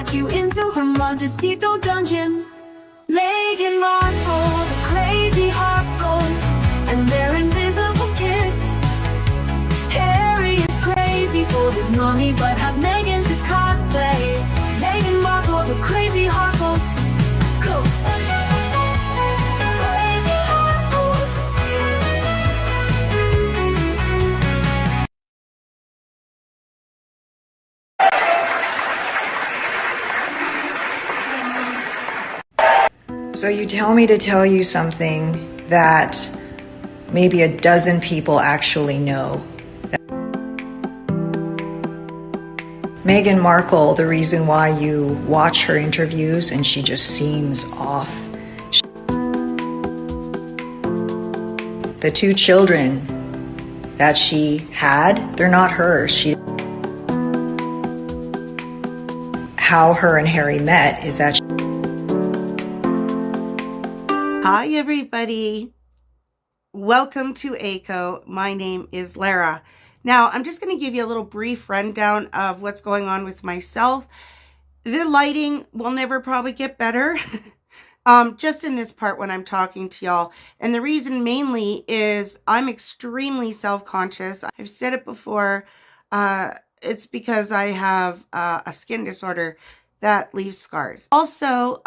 let you into her Montecito dungeon. Meghan Markle, the crazy heart goes, and they're invisible kids. Harry is crazy for his mommy, but has Meghan to cosplay. Meghan Markle, the crazy heart goes. So you tell me to tell you something that maybe a dozen people actually know. Meghan Markle, the reason why you watch her interviews and she just seems off. The two children that she had, they're not hers. How her and Harry met is that Hi everybody, welcome to ACO. My name is Lara. Now I'm just going to give you a little brief rundown of what's going on with myself. The lighting will never probably get better just in this part when I'm talking to y'all, and the reason mainly is I'm extremely self-conscious. I've said it before, it's because I have a skin disorder that leaves scars. Also,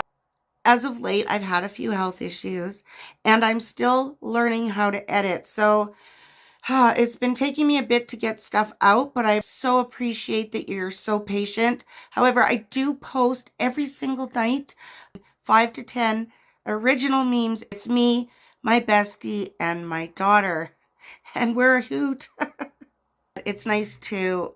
as of late, I've had a few health issues and I'm still learning how to edit. So it's been taking me a bit to get stuff out, but I so appreciate that you're so patient. However, I do post every single night, 5 to 10 original memes. It's me, my bestie, and my daughter. And we're a hoot. It's nice to,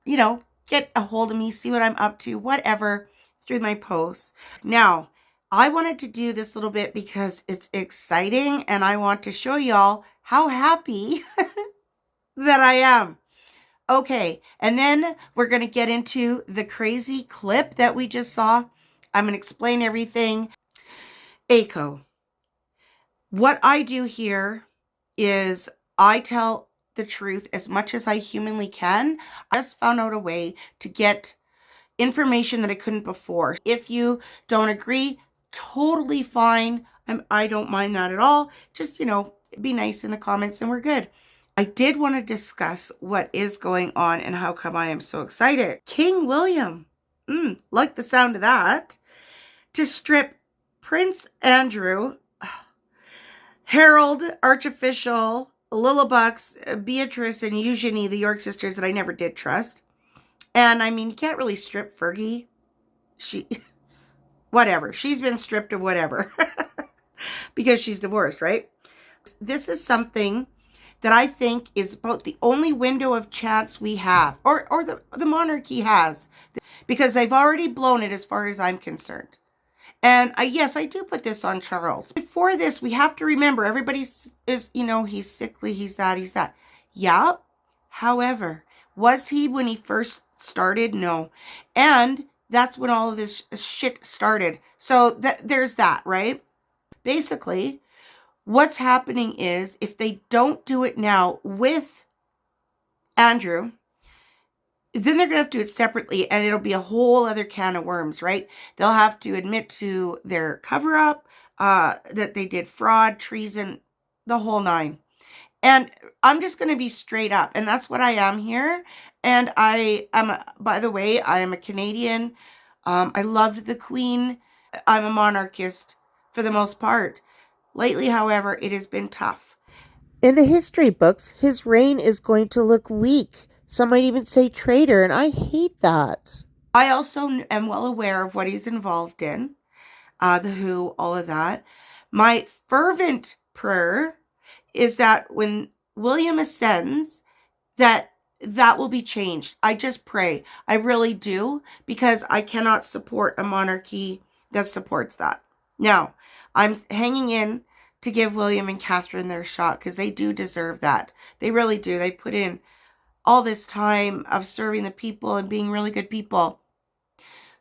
get a hold of me, see what I'm up to, whatever, through my posts. Now, I wanted to do this little bit because it's exciting and I want to show y'all how happy that I am. Okay, and then we're going to get into the crazy clip that we just saw. I'm going to explain everything. ACO. What I do here is I tell the truth as much as I humanly can. I just found out a way to get information that I couldn't before. If you don't agree, totally fine. I don't mind that at all. Just, be nice in the comments and we're good. I did want to discuss what is going on and how come I am so excited. King William, like the sound of that, to strip Prince Andrew, Harold, Archficial, Lillibucks, Beatrice, and Eugenie, the York sisters that I never did trust. And I mean, you can't really strip Fergie. Whatever. She's been stripped of whatever because she's divorced, right? This is something that I think is about the only window of chance we have, or the monarchy has, because they've already blown it as far as I'm concerned. And yes, I do put this on Charles. Before this, we have to remember everybody is, he's sickly, he's that. Yeah. However, was he when he first started? No. And that's when all of this shit started. So there's that, right? Basically, what's happening is if they don't do it now with Andrew, then they're going to have to do it separately and it'll be a whole other can of worms, right? They'll have to admit to their cover-up, that they did fraud, treason, the whole nine. And I'm just going to be straight up. And that's what I am here. And by the way, I am a Canadian. I loved the Queen. I'm a monarchist for the most part. Lately, however, it has been tough. In the history books, his reign is going to look weak. Some might even say traitor, and I hate that. I also am well aware of what he's involved in. The WHO, all of that. My fervent prayer is that when William ascends, that will be changed. I just pray. I really do, because I cannot support a monarchy that supports that. Now, I'm hanging in to give William and Catherine their shot because they do deserve that. They really do. They put in all this time of serving the people and being really good people.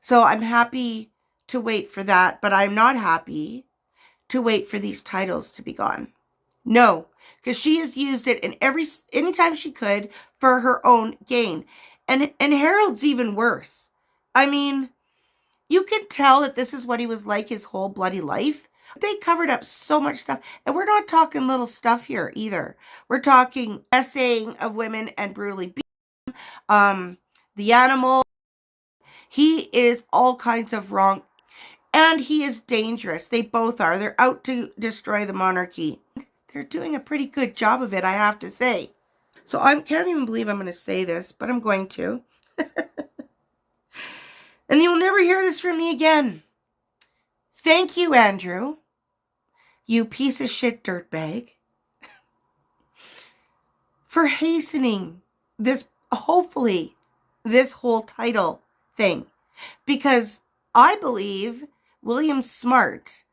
So I'm happy to wait for that, but I'm not happy to wait for these titles to be gone. No, because she has used it in anytime she could for her own gain. And Harold's even worse. I mean, You can tell that this is what he was like his whole bloody life. They covered up so much stuff. And we're not talking little stuff here either. We're talking essaying of women and brutally beating the animal. He is all kinds of wrong. And he is dangerous. They both are. They're out to destroy the monarchy. They're doing a pretty good job of it, I have to say. So I can't even believe I'm going to say this, but I'm going to. And you'll never hear this from me again. Thank you, Andrew, you piece of shit dirtbag, for hastening this, hopefully, this whole title thing. Because I believe William's smart,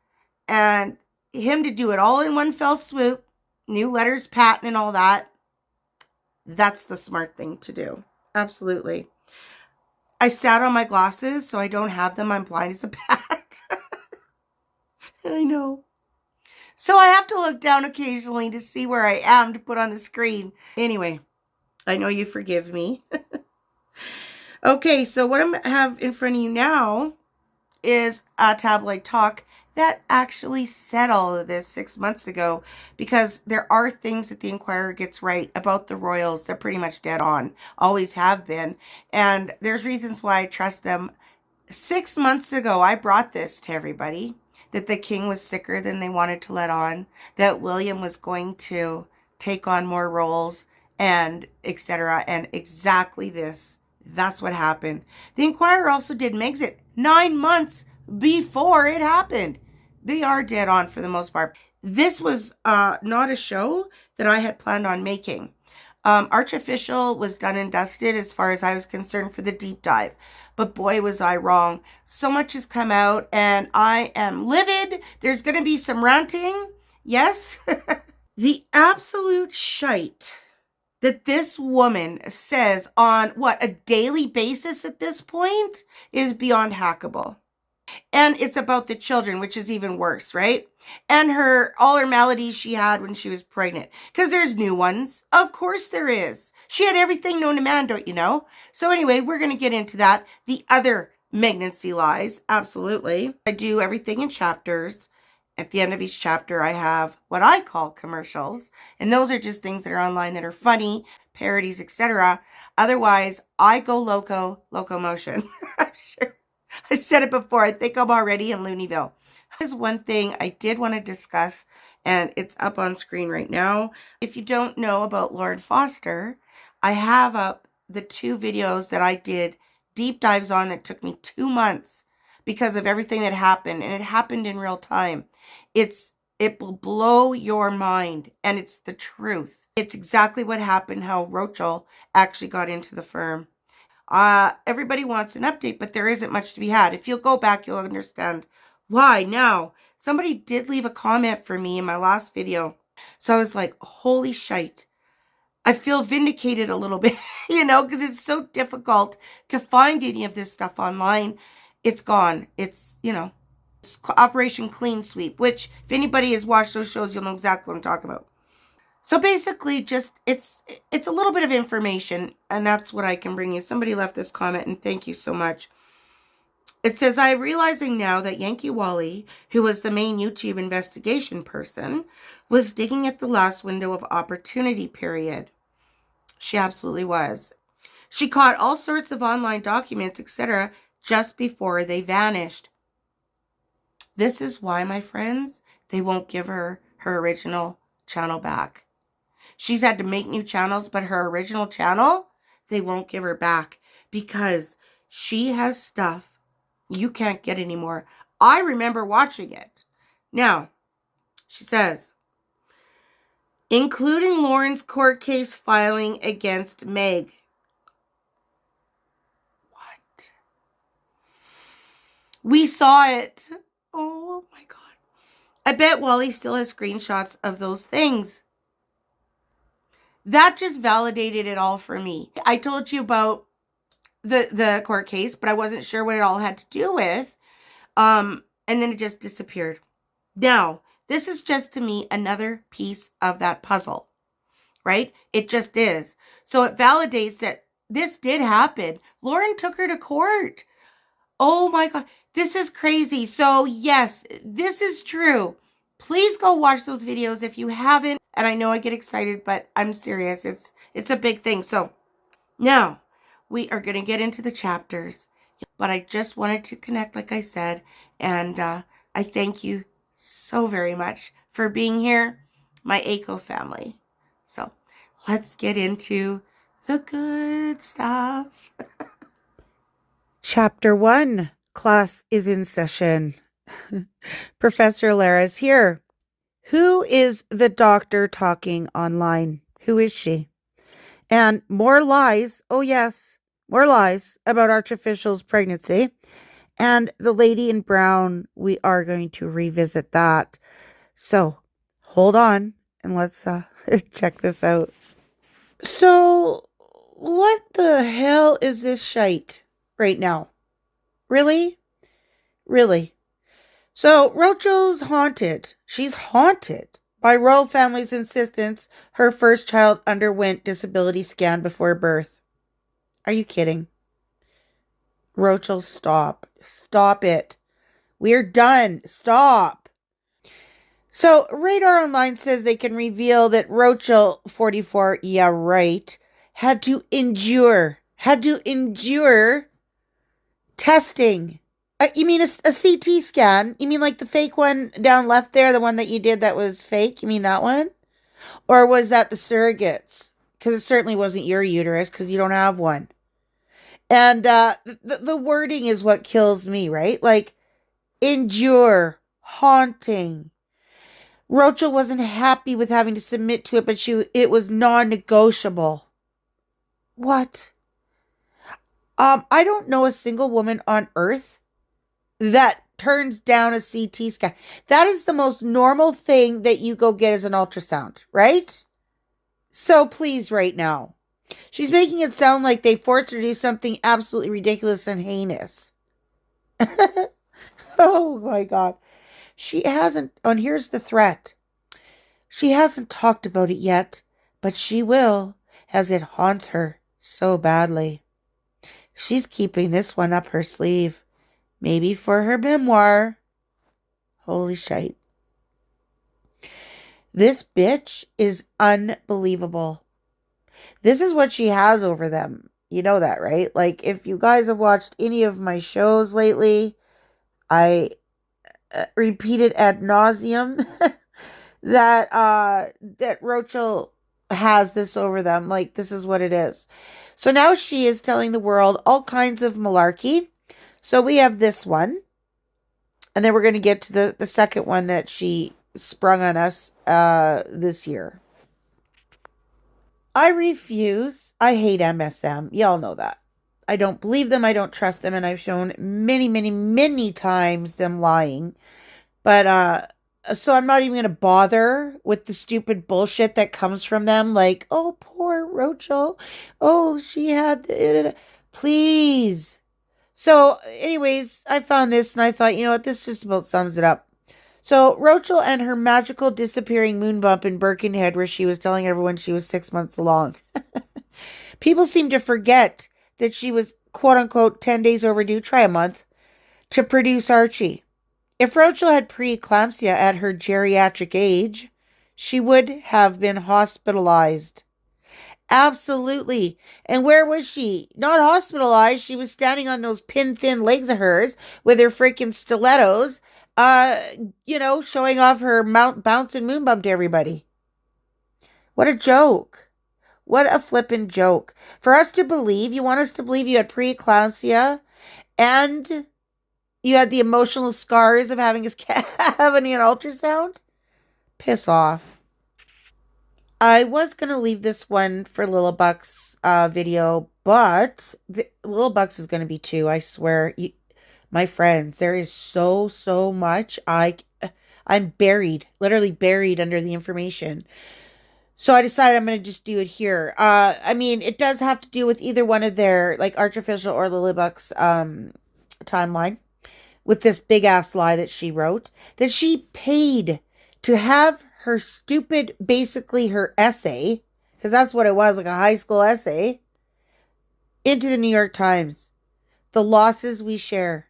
and him to do it all in one fell swoop, new letters, patent, and all that, that's the smart thing to do. Absolutely. I sat on my glasses, so I don't have them. I'm blind as a bat. I know. So I have to look down occasionally to see where I am to put on the screen. Anyway, I know you forgive me. Okay, so what I have in front of you now is a tabloid talk that actually said all of this 6 months ago, because there are things that the Inquirer gets right about the royals. They're pretty much dead on, always have been. And there's reasons why I trust them. 6 months ago, I brought this to everybody, that the king was sicker than they wanted to let on, that William was going to take on more roles, and etc. And exactly this. That's what happened. The Inquirer also did Megxit 9 months before it happened. They are dead on for the most part. This was not a show that I had planned on making. Archficial was done and dusted as far as I was concerned for the deep dive. But boy, was I wrong. So much has come out and I am livid. There's going to be some ranting. Yes. The absolute shite that this woman says on a daily basis at this point is beyond hackable. And it's about the children, which is even worse, right? And all her maladies she had when she was pregnant. Because there's new ones. Of course there is. She had everything known to man, don't you know? So anyway, we're going to get into that. The other malignancy lies, absolutely. I do everything in chapters. At the end of each chapter, I have what I call commercials. And those are just things that are online that are funny, parodies, etc. Otherwise, I go locomotion. I'm sure. I said it before. I think I'm already in Looneyville. There's one thing I did want to discuss, and it's up on screen right now. If you don't know about Lord Foster, I have up the 2 videos that I did deep dives on that took me 2 months because of everything that happened, and it happened in real time. It will blow your mind, and it's the truth. It's exactly what happened, how Roachel actually got into the firm. Everybody wants an update, but there isn't much to be had. If you'll go back, you'll understand why. Now, somebody did leave a comment for me in my last video. So I was like, holy shite. I feel vindicated a little bit, because it's so difficult to find any of this stuff online. It's gone. It's Operation Clean Sweep, which if anybody has watched those shows, you'll know exactly what I'm talking about. So basically, just it's a little bit of information, and that's what I can bring you. Somebody left this comment, and thank you so much. It says, I'm realizing now that Yankee Wally, who was the main YouTube investigation person, was digging at the last window of opportunity period. She absolutely was. She caught all sorts of online documents, etc., just before they vanished. This is why, my friends, they won't give her original channel back. She's had to make new channels, but her original channel, they won't give her back because she has stuff you can't get anymore. I remember watching it. Now, she says, including Lauren's court case filing against Meg. What? We saw it. Oh my God. I bet Wally still has screenshots of those things. That just validated it all for me. I told you about the court case, but I wasn't sure what it all had to do with. And then it just disappeared. Now, this is just to me another piece of that puzzle, right? It just is. So it validates that this did happen. Lauren took her to court. Oh my God. This is crazy. So yes, this is true. Please go watch those videos if you haven't. And I know I get excited, but I'm serious. It's a big thing. So now we are going to get into the chapters. But I just wanted to connect, like I said. And I thank you so very much for being here, my ACO family. So let's get into the good stuff. Chapter 1, class is in session. Professor Lara is here. Who is the doctor talking online? Who is she? And more lies, oh yes, more lies about Archificial's pregnancy. And the lady in brown, we are going to revisit that. So hold on and let's check this out. So what the hell is this shite right now? Really? Really? So Roachel's haunted. She's haunted by royal family's insistence her first child underwent disability scan before birth. Are you kidding? Roachel, stop. Stop it. We're done. Stop. So Radar Online says they can reveal that Roachel, 44, yeah, right, had to endure testing. You mean a CT scan? You mean like the fake one down left there, the one that you did that was fake? You mean that one? Or was that the surrogates? Because it certainly wasn't your uterus because you don't have one. And the wording is what kills me, right? Like, endure, haunting. Roachel wasn't happy with having to submit to it, but it was non-negotiable. What? I don't know a single woman on earth that turns down a CT scan. That is the most normal thing that you go get as an ultrasound, right? So please, right now. She's making it sound like they forced her to do something absolutely ridiculous and heinous. Oh my God. She hasn't, and here's the threat. She hasn't talked about it yet, but she will, as it haunts her so badly. She's keeping this one up her sleeve. Maybe for her memoir. Holy shite. This bitch is unbelievable. This is what she has over them. You know that, right? Like, if you guys have watched any of my shows lately, I repeated ad nauseum that Roachel has this over them. Like, this is what it is. So now she is telling the world all kinds of malarkey. So we have this one. And then we're going to get to the second one that she sprung on us this year. I refuse. I hate MSM. Y'all know that. I don't believe them. I don't trust them. And I've shown many, many, many times them lying. But, so I'm not even going to bother with the stupid bullshit that comes from them. Like, oh, poor Roachel. Oh, she had... Please. So, anyways, I found this and I thought, you know what? This just about sums it up. So, Roachel and her magical disappearing moon bump in Birkenhead, where she was telling everyone she was 6 months along. People seem to forget that she was, quote unquote, 10 days overdue, try a month, to produce Archie. If Roachel had preeclampsia at her geriatric age, she would have been hospitalized. Absolutely. And where was she? Not hospitalized. She was standing on those pin-thin legs of hers with her freaking stilettos, showing off her bouncing moon bump to everybody. What a joke. What a flippin' joke. For us to believe, you want us to believe you had preeclampsia and you had the emotional scars of having an ultrasound? Piss off. I was going to leave this one for Lil Buck's video, but Lil Buck's is going to be too, I swear. My friends, there is so much. I'm buried, literally buried under the information. So I decided I'm going to just do it here. I mean, it does have to do with either one of their, like, Archificial or Lil Buck's timeline. With this big-ass lie that she wrote. That she paid to have her stupid, basically her essay, because that's what it was, like a high school essay, into the New York Times. the losses we share.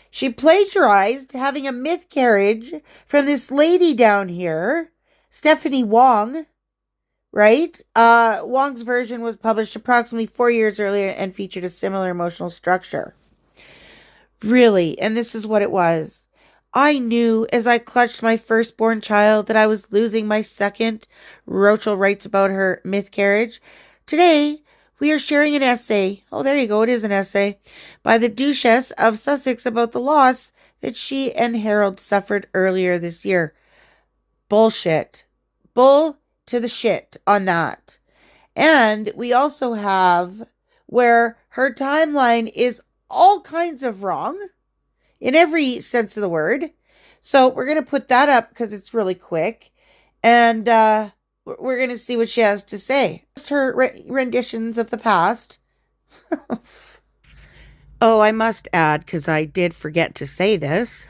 She plagiarized having a miscarriage from this lady down here, Stephanie Wong, right? Wong's version was published approximately 4 years earlier and featured a similar emotional structure. Really, and this is what it was. I knew as I clutched my firstborn child that I was losing my second. Roachel writes about her miscarriage. Today, we are sharing an essay. Oh, there you go. It is an essay by the Duchess of Sussex about the loss that she and Harold suffered earlier this year. Bullshit. Bull to the shit on that. And we also have where her timeline is all kinds of wrong in every sense of the word. So we're going to put that up because it's really quick. And we're going to see what she has to say. Just her renditions of the past. Oh, I must add, because I did forget to say this.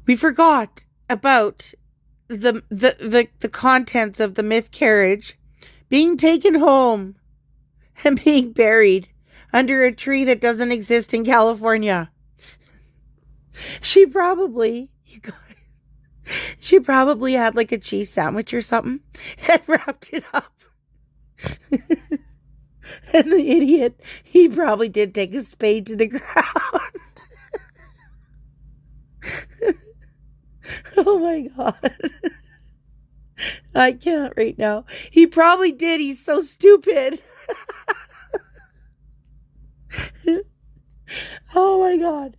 We forgot about the contents of the miscarriage being taken home and being buried under a tree that doesn't exist in California. She probably had like a cheese sandwich or something and wrapped it up. And the idiot, he probably did take a spade to the ground. Oh my God. I can't right now. He probably did. He's so stupid. Oh my God.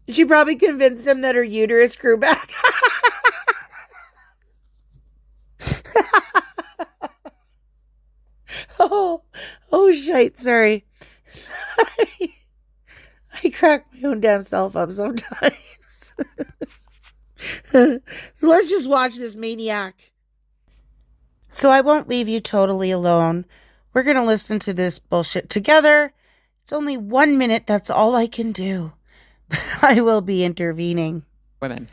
She probably convinced him that her uterus grew back. Oh shite, sorry. I crack my own damn self up sometimes. So let's just watch this maniac. So I won't leave you totally alone. We're going to listen to this bullshit together. It's only 1 minute. That's all I can do. But I will be intervening. Women.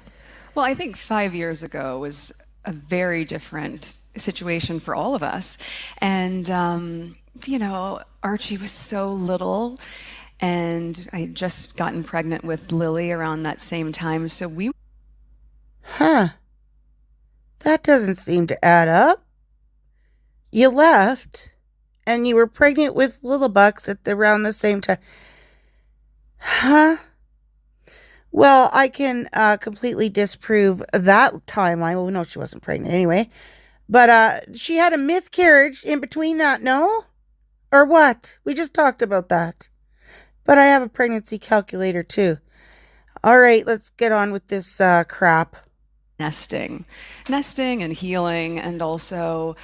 Well, I think 5 years ago was a very different situation for all of us. And, Archie was so little. And I had just gotten pregnant with Lily around that same time. So That doesn't seem to add up. You left, and you were pregnant with little bucks at around the same time. Well, I can completely disprove that timeline. Well, no, she wasn't pregnant anyway. But she had a miscarriage in between that, no? Or what? We just talked about that. But I have a pregnancy calculator too. All right, let's get on with this crap. nesting and healing, and also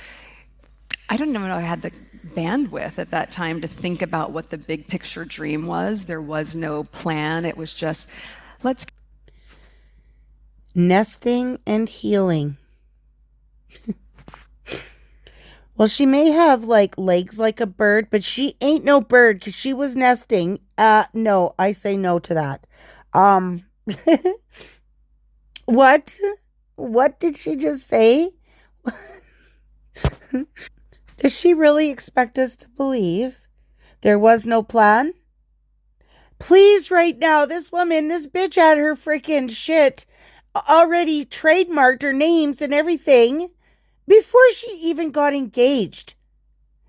I don't even know I had the bandwidth at that time to think about what the big picture dream was. There was no plan. It was just Nesting and healing. Well, she may have like legs like a bird, but she ain't no bird because she was nesting. No, I say no to that. What? What did she just say? Does she really expect us to believe there was no plan? Please, right now, this bitch had her freaking shit already trademarked her names and everything before she even got engaged.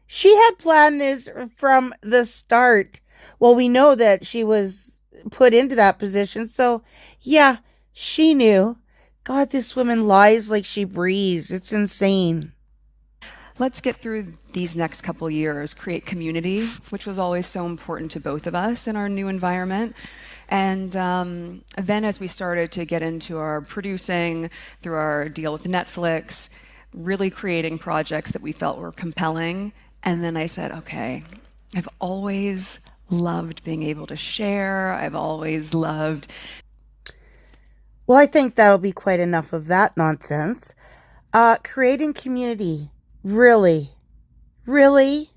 She had planned this from the start. Well, we know that she was put into that position. So, yeah, she knew. God, this woman lies like she breathes. It's insane. let's get through these next couple years, create community, which was always so important to both of us in our new environment. And then as we started to get into our producing, through our deal with Netflix, really creating projects that we felt were compelling. And then I said, okay, I've always loved being able to share. I've always loved. Well, I think that'll be quite enough of that nonsense. Creating community. Really? Really?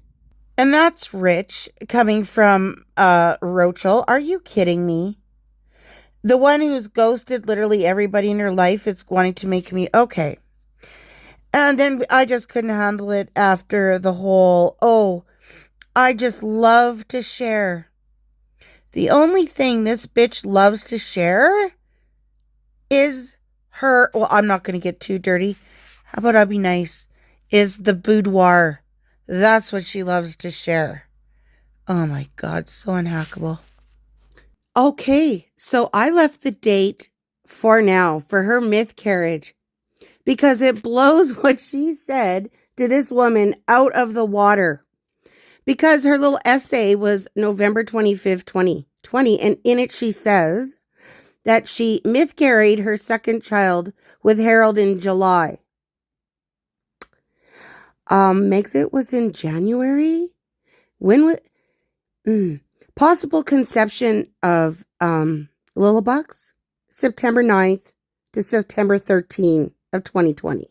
And that's rich coming from Roachel. Are you kidding me? The one who's ghosted literally everybody in her life is wanting to make me okay. And then I just couldn't handle it after the whole, I just love to share. The only thing this bitch loves to share is her, well, I'm not going to get too dirty. How about I be nice? Is the boudoir. That's what she loves to share. Oh my God, so unhackable. Okay, so I left the date for now for her myth carriage because it blows what she said to this woman out of the water. Because her little essay was November 25th, 2020, and in it she says that she miscarried her second child with Harold in July. Megxit was in January? When was... Possible conception of Lilybucks, September 9th to September 13th of 2020.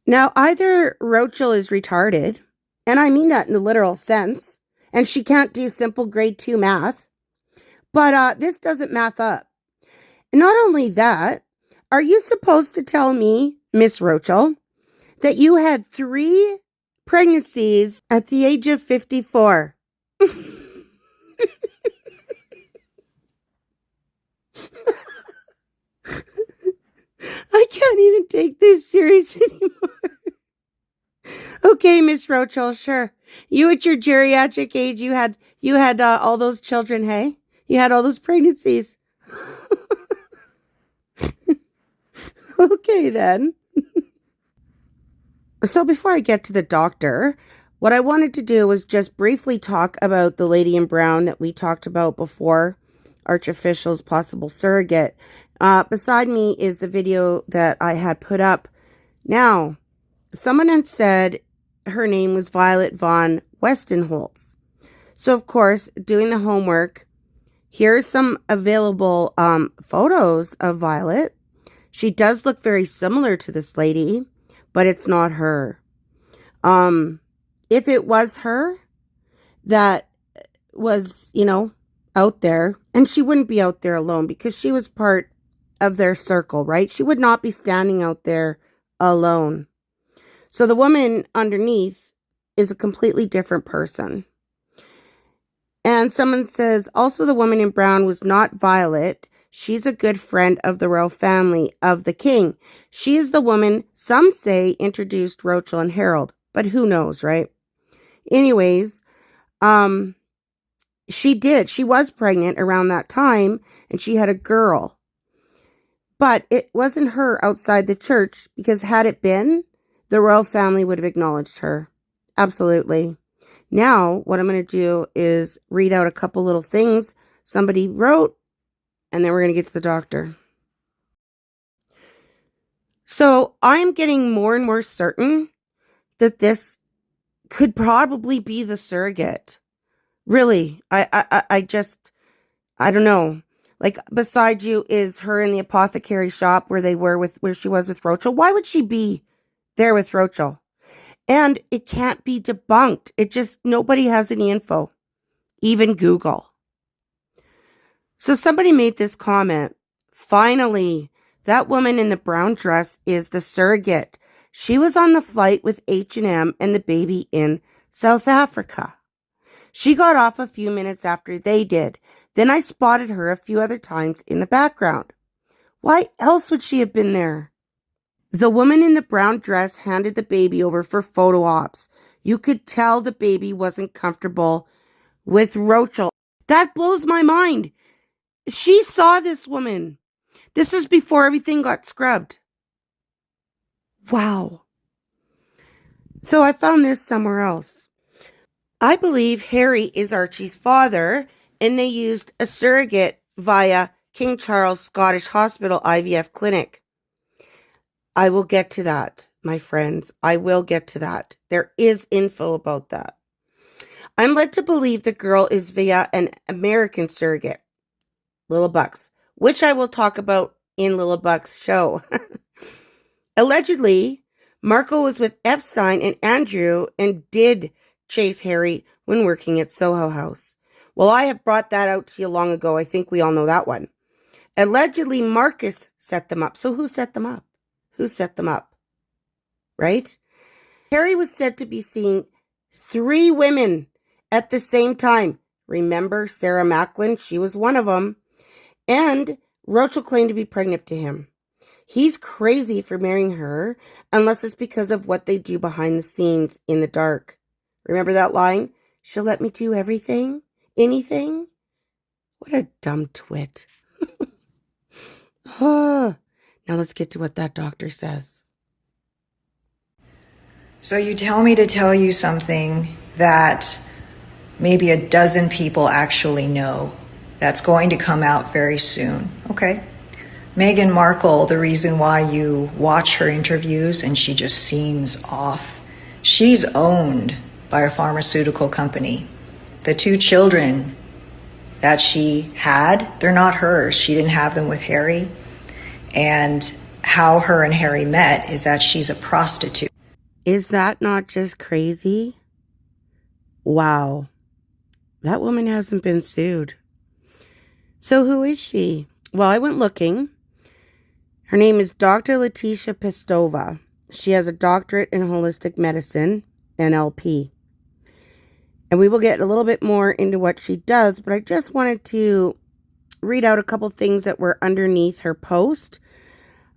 Now, either Roachel is retarded, and I mean that in the literal sense, and she can't do simple grade 2 math, but this doesn't math up. Not only that, are you supposed to tell me, Miss Roachel, that you had 3 pregnancies at the age of 54? I can't even take this serious anymore. Okay, Miss Roachel, sure. You at your geriatric age, you had all those children, hey? You had all those pregnancies. Okay, then. So before I get to the doctor, what I wanted to do was just briefly talk about the lady in brown that we talked about before, Archificial's possible surrogate. Beside me is the video that I had put up. Now, someone had said her name was Violet von Westenholz. So, of course, doing the homework, here's some available photos of Violet. She does look very similar to this lady, but it's not her. If it was her that was, out there, and she wouldn't be out there alone because she was part of their circle, right? She would not be standing out there alone. So the woman underneath is a completely different person. And someone says, also the woman in brown was not Violet. She's a good friend of the royal family of the king. She is the woman, some say, introduced Roachel and Harold, but who knows, right? Anyways, she was pregnant around that time, and she had a girl. But it wasn't her outside the church, because had it been, the royal family would have acknowledged her. Absolutely. Now, what I'm going to do is read out a couple little things somebody wrote, and then we're going to get to the doctor. So I'm getting more and more certain that this could probably be the surrogate. Really, I don't know. Like, beside you is her in the apothecary shop where she was with Roachel. Why would she be there with Roachel? And it can't be debunked. Nobody has any info. Even Google. So somebody made this comment. Finally, that woman in the brown dress is the surrogate. She was on the flight with H&M and the baby in South Africa. She got off a few minutes after they did. Then I spotted her a few other times in the background. Why else would she have been there? The woman in the brown dress handed the baby over for photo ops. You could tell the baby wasn't comfortable with Roachel. That blows my mind. She saw this woman. This is before everything got scrubbed. Wow. So I found this somewhere else. I believe Harry is Archie's father, and they used a surrogate via King Charles Scottish Hospital IVF clinic. I will get to that, my friends. I will get to that. There is info about that. I'm led to believe the girl is via an American surrogate, Lilybucks, which I will talk about in Lilybucks' show. Allegedly, Markle was with Epstein and Andrew and did chase Harry when working at Soho House. Well, I have brought that out to you long ago. I think we all know that one. Allegedly, Marcus set them up. So who set them up? Who set them up? Right? Harry was said to be seeing 3 women at the same time. Remember Sarah Macklin? She was one of them. And Roachel claimed to be pregnant to him. He's crazy for marrying her unless it's because of what they do behind the scenes in the dark. Remember that line? She'll let me do everything? Anything? What a dumb twit. Now let's get to what that doctor says. So you tell me to tell you something that maybe a dozen people actually know that's going to come out very soon. Okay. Meghan Markle, the reason why you watch her interviews and she just seems off, she's owned by a pharmaceutical company. The 2 children that she had, they're not hers. She didn't have them with Harry. And how her and Harry met is that she's a prostitute. Is that not just crazy? Wow. That woman hasn't been sued. So who is she? Well, I went looking. Her name is Dr. Letitia Pestova. She has a doctorate in holistic medicine, NLP. And we will get a little bit more into what she does, but I just wanted to read out a couple things that were underneath her post.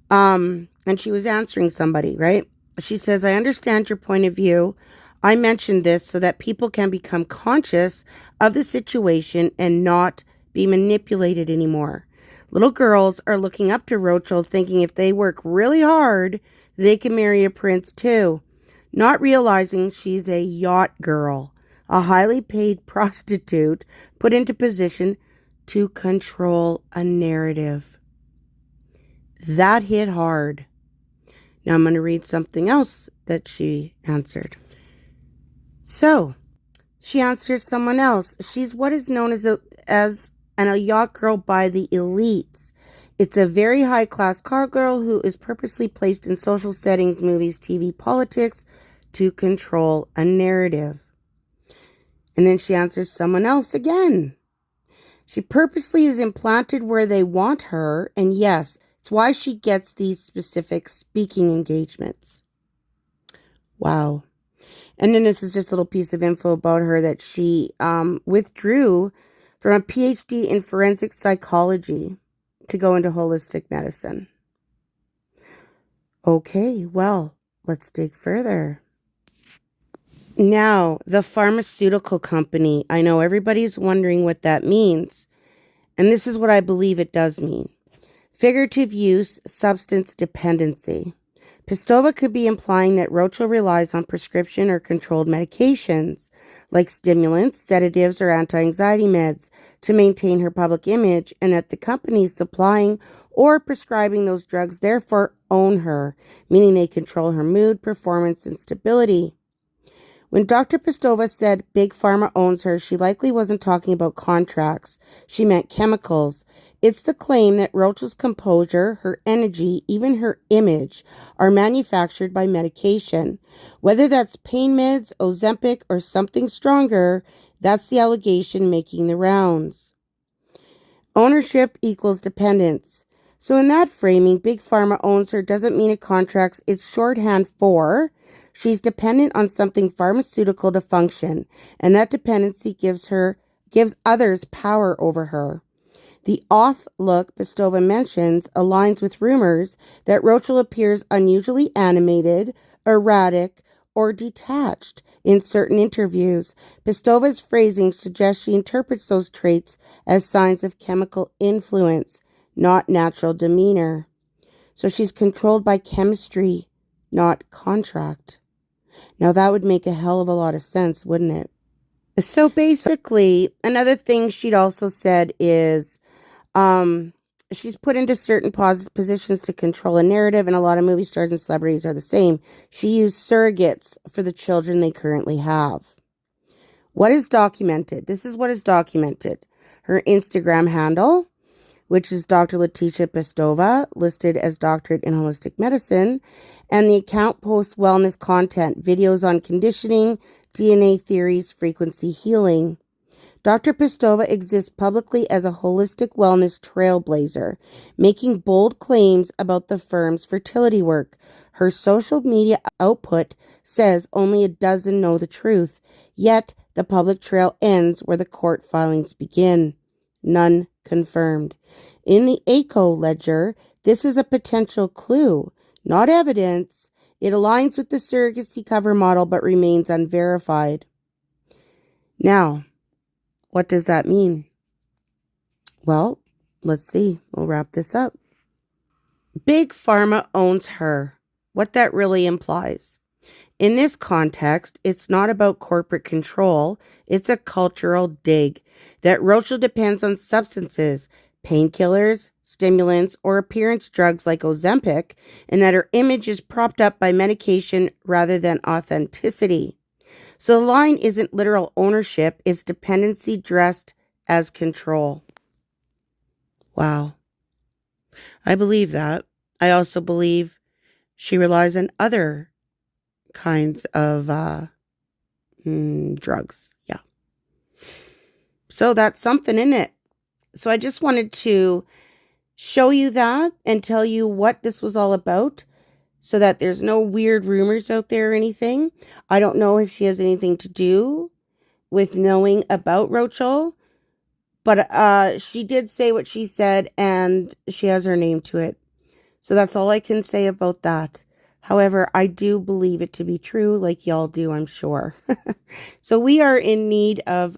And she was answering somebody, right? She says, I understand your point of view. I mentioned this so that people can become conscious of the situation and not be manipulated anymore. Little girls are looking up to Roachel, thinking if they work really hard, they can marry a prince too, not realizing she's a yacht girl, a highly paid prostitute put into position to control a narrative. That hit hard. Now I'm going to read something else that she answered. So, she answers someone else. She's what is known as a yacht girl by the elites. It's a very high-class car girl who is purposely placed in social settings, movies, TV, politics to control a narrative. And then she answers someone else again. She purposely is implanted where they want her, and yes, it's why she gets these specific speaking engagements. Wow. And then this is just a little piece of info about her that she withdrew from a PhD in forensic psychology to go into holistic medicine. Okay, well, let's dig further. Now, the pharmaceutical company. I know everybody's wondering what that means. And this is what I believe it does mean. Figurative use, substance dependency. Pestova could be implying that Roachel relies on prescription or controlled medications, like stimulants, sedatives, or anti-anxiety meds, to maintain her public image, and that the companies supplying or prescribing those drugs therefore own her, meaning they control her mood, performance, and stability. When Dr. Pestova said Big Pharma owns her, she likely wasn't talking about contracts. She meant chemicals. It's the claim that Roachel's composure, her energy, even her image, are manufactured by medication. Whether that's pain meds, Ozempic, or something stronger, that's the allegation making the rounds. Ownership equals dependence. So in that framing, Big Pharma owns her doesn't mean it contracts. It's shorthand for she's dependent on something pharmaceutical to function, and that dependency gives others power over her. The off look Pestova mentions aligns with rumors that Roachel appears unusually animated, erratic, or detached in certain interviews. Pestova's phrasing suggests she interprets those traits as signs of chemical influence, not natural demeanor. So she's controlled by chemistry, not contract. Now that would make a hell of a lot of sense, wouldn't it? So basically, another thing she'd also said is she's put into certain positions to control a narrative, and a lot of movie stars and celebrities are the same. She used surrogates for the children they currently have. What is documented? This is what is documented. Her Instagram handle, which is Dr. Letitia Pestova, listed as doctorate in holistic medicine, and the account posts wellness content, videos on conditioning, DNA theories, frequency healing. Dr. Pestova exists publicly as a holistic wellness trailblazer, making bold claims about the firm's fertility work. Her social media output says only a dozen know the truth, yet The public trail ends where the court filings begin. None confirmed. In the ACO ledger, this is a potential clue, not evidence. It aligns with the surrogacy cover model but remains unverified. Now, what does that mean? Well, let's see. We'll wrap this up. Big Pharma owns her. What that really implies. In this context, it's not about corporate control. It's a cultural dig that Roachel depends on substances, painkillers, stimulants, or appearance drugs like Ozempic, and that her image is propped up by medication rather than authenticity. So the line isn't literal ownership, it's dependency dressed as control. Wow. I believe that. I also believe she relies on other kinds of drugs. Yeah. So that's something in it. So I just wanted to show you that and tell you what this was all about so that there's no weird rumors out there or anything. I don't know if she has anything to do with knowing about Roachel, but she did say what she said and she has her name to it. So that's all I can say about that. However, I do believe it to be true, like y'all do, I'm sure. So we are in need of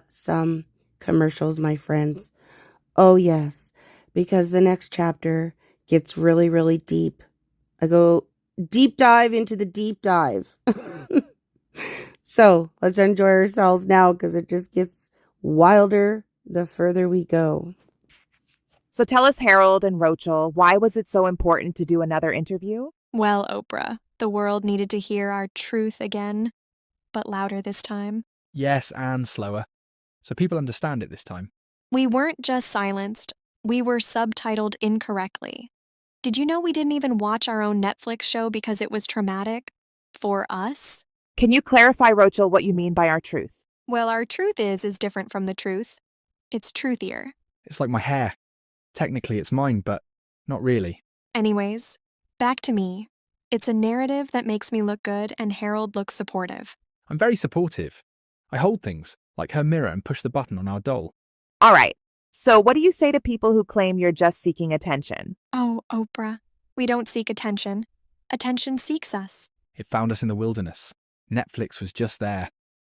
some commercials, my friends. Oh, yes, because the next chapter gets really, really deep. I go deep dive into the deep dive. So let's enjoy ourselves now because it just gets wilder the further we go. So tell us, Harold and Roachel, why was it so important to do another interview? Well, Oprah, the world needed to hear our truth again, but louder this time. Yes, and slower, so people understand it this time. We weren't just silenced, we were subtitled incorrectly. Did you know we didn't even watch our own Netflix show because it was traumatic? For us? Can you clarify, Roachel, what you mean by our truth? Well, our truth is different from the truth. It's truthier. It's like my hair. Technically it's mine, but not really. Anyways, back to me. It's a narrative that makes me look good and Harold looks supportive. I'm very supportive. I hold things, like her mirror, and push the button on our doll. All right. So what do you say to people who claim you're just seeking attention? Oh, Oprah, we don't seek attention. Attention seeks us. It found us in the wilderness. Netflix was just there,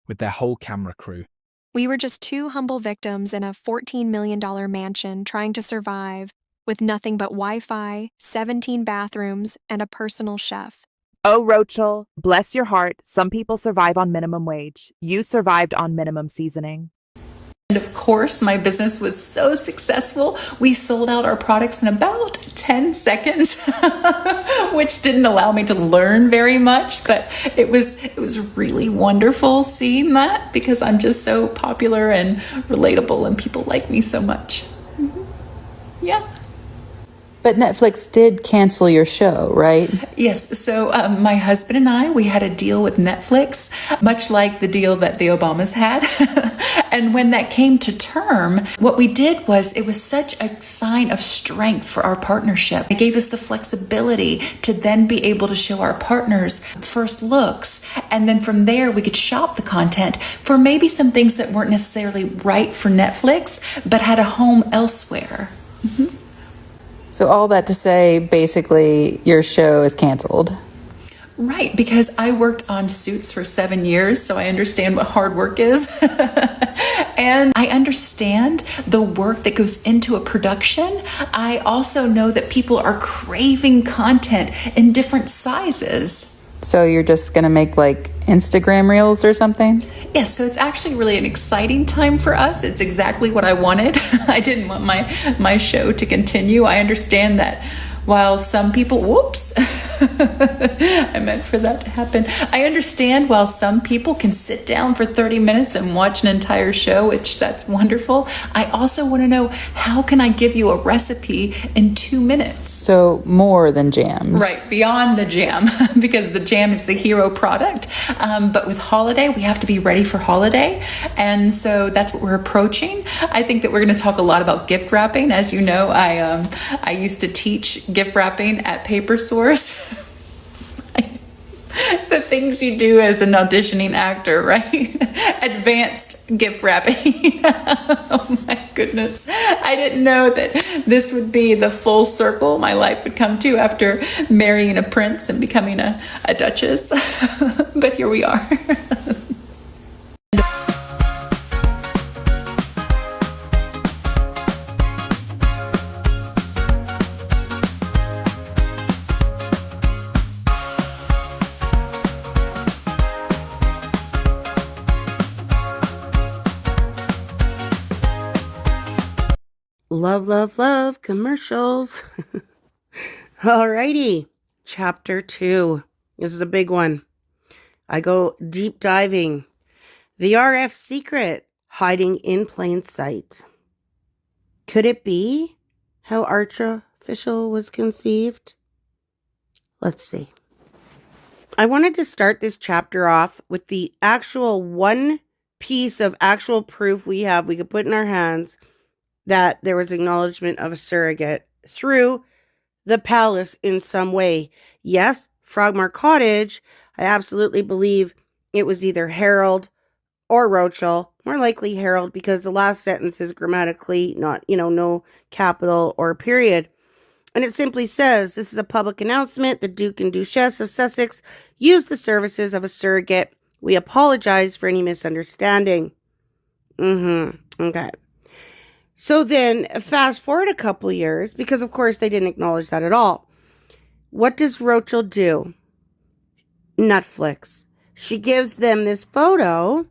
with their whole camera crew. We were just two humble victims in a $14 million mansion trying to survive with nothing but Wi-Fi, 17 bathrooms, and a personal chef. Oh, Roachel, bless your heart. Some people survive on minimum wage. You survived on minimum seasoning. And of course, my business was so successful, we sold out our products in about 10 seconds, which didn't allow me to learn very much, but it was really wonderful seeing that because I'm just so popular and relatable and people like me so much. Yeah. But Netflix did cancel your show, right? Yes. So my husband and I, we had a deal with Netflix, much like the deal that the Obamas had. And when that came to term, what we did was it was such a sign of strength for our partnership. It gave us the flexibility to then be able to show our partners first looks. And then from there, we could shop the content for maybe some things that weren't necessarily right for Netflix, but had a home elsewhere. Mm-hmm. So all that to say, basically, your show is canceled. Right, because I worked on Suits for 7 years, so I understand what hard work is. And I understand the work that goes into a production. I also know that people are craving content in different sizes. So you're just going to make like Instagram reels or something? Yes, so it's actually really an exciting time for us. It's exactly what I wanted. I didn't want my show to continue. I understand that while some people, whoops, I meant for that to happen. I understand while some people can sit down for 30 minutes and watch an entire show, which that's wonderful. I also want to know, how can I give you a recipe in 2 minutes? So more than jams. Right, beyond the jam, because the jam is the hero product. But with holiday, we have to be ready for holiday. And so that's what we're approaching. I think that we're going to talk a lot about gift wrapping. As you know, I used to teach gift wrapping at Paper Source. The thing things you do as an auditioning actor, right? Advanced gift wrapping. Oh my goodness. I didn't know that this would be the full circle my life would come to after marrying a prince and becoming a duchess. But here we are. Love, love, love commercials. Alrighty. Chapter 2. This is a big one. I go deep diving. The RF secret hiding in plain sight. Could it be how Archficial was conceived? Let's see. I wanted to start this chapter off with the actual one piece of actual proof we could put in our hands that there was acknowledgement of a surrogate through the palace in some way. Yes, Frogmore Cottage, I absolutely believe it was either Harold or Roachel. More likely Harold, because the last sentence is grammatically not, no capital or period. And it simply says, this is a public announcement. The Duke and Duchess of Sussex use the services of a surrogate. We apologize for any misunderstanding. Okay. So then, fast forward a couple years, because of course they didn't acknowledge that at all. What does Roachel do? Netflix. She gives them this photo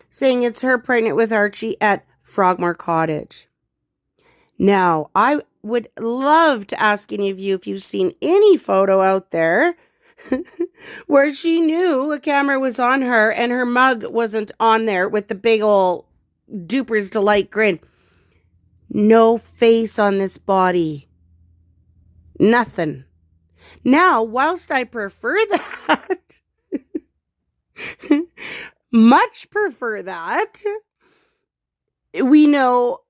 saying it's her pregnant with Archie at Frogmore Cottage. Now, I would love to ask any of you if you've seen any photo out there where she knew a camera was on her and her mug wasn't on there with the big ol' Duper's Delight grin. No face on this body. Nothing. Now, whilst I prefer that, much prefer that,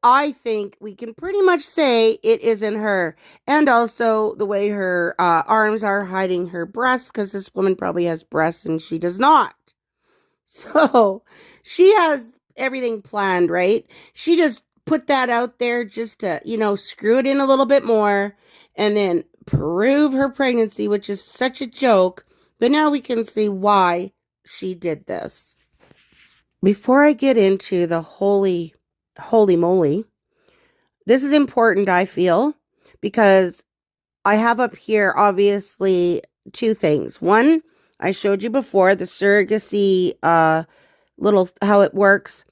I think we can pretty much say it isn't her. And also the way her arms are hiding her breasts, because this woman probably has breasts and she does not. So she has everything planned, right? She just put that out there just to, screw it in a little bit more and then prove her pregnancy, which is such a joke. But now we can see why she did this. Before I get into the holy moly, this is important, I feel, because I have up here, obviously, two things. One, I showed you before, the surrogacy, how it works.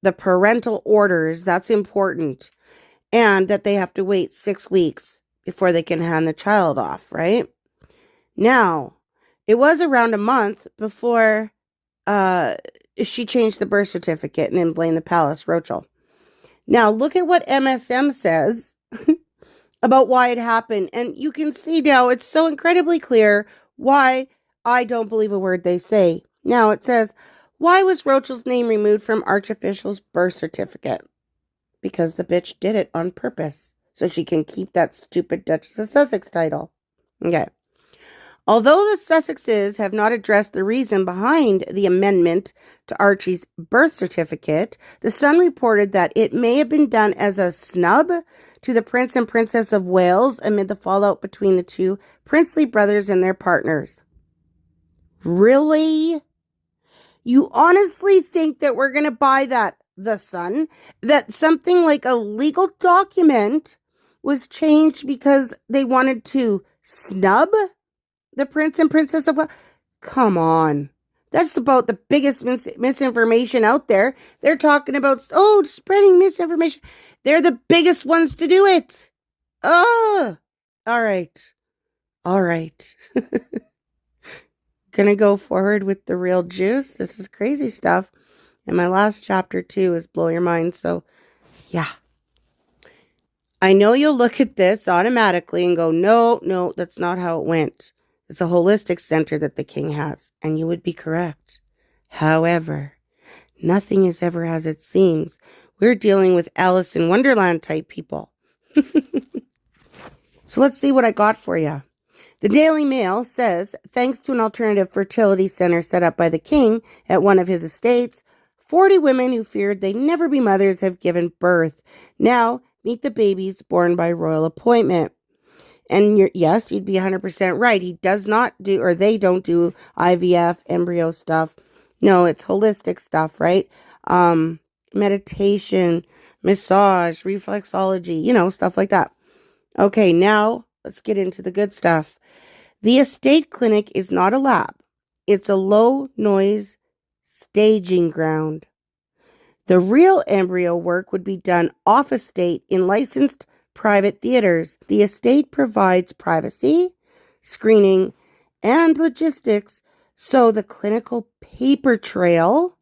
The parental orders, that's important. And that they have to wait 6 weeks before they can hand the child off, right? Now, it was around a month before she changed the birth certificate and then blamed the palace, Roachel. Now, look at what MSM says about why it happened. And you can see now it's so incredibly clear why I don't believe a word they say. Now, it says, why was Roachel's name removed from Archficial's birth certificate? Because the bitch did it on purpose, so she can keep that stupid Duchess of Sussex title. Okay. Although the Sussexes have not addressed the reason behind the amendment to Archie's birth certificate, the Sun reported that it may have been done as a snub to the Prince and Princess of Wales amid the fallout between the two princely brothers and their partners. Really? You honestly think that we're going to buy that, the Sun? That something like a legal document was changed because they wanted to snub the Prince and Princess of Wales? Come on. That's about the biggest misinformation out there. They're talking about, spreading misinformation. They're the biggest ones to do it. Oh, all right. Gonna go forward with the real juice. This is crazy stuff. And my last chapter too is blow your mind. So yeah. I know you'll look at this automatically and go, no, that's not how it went. It's a holistic center that the king has. And you would be correct. However, nothing is ever as it seems. We're dealing with Alice in Wonderland type people. So let's see what I got for you. The Daily Mail says, thanks to an alternative fertility center set up by the king at one of his estates, 40 women who feared they'd never be mothers have given birth. Now, meet the babies born by royal appointment. And yes, you'd be 100% right. He does not do, or they don't do IVF, embryo stuff. No, it's holistic stuff, right? Meditation, massage, reflexology, stuff like that. Okay, now let's get into the good stuff. The estate clinic is not a lab. It's a low-noise staging ground. The real embryo work would be done off-estate in licensed private theaters. The estate provides privacy, screening, and logistics, so the clinical paper trail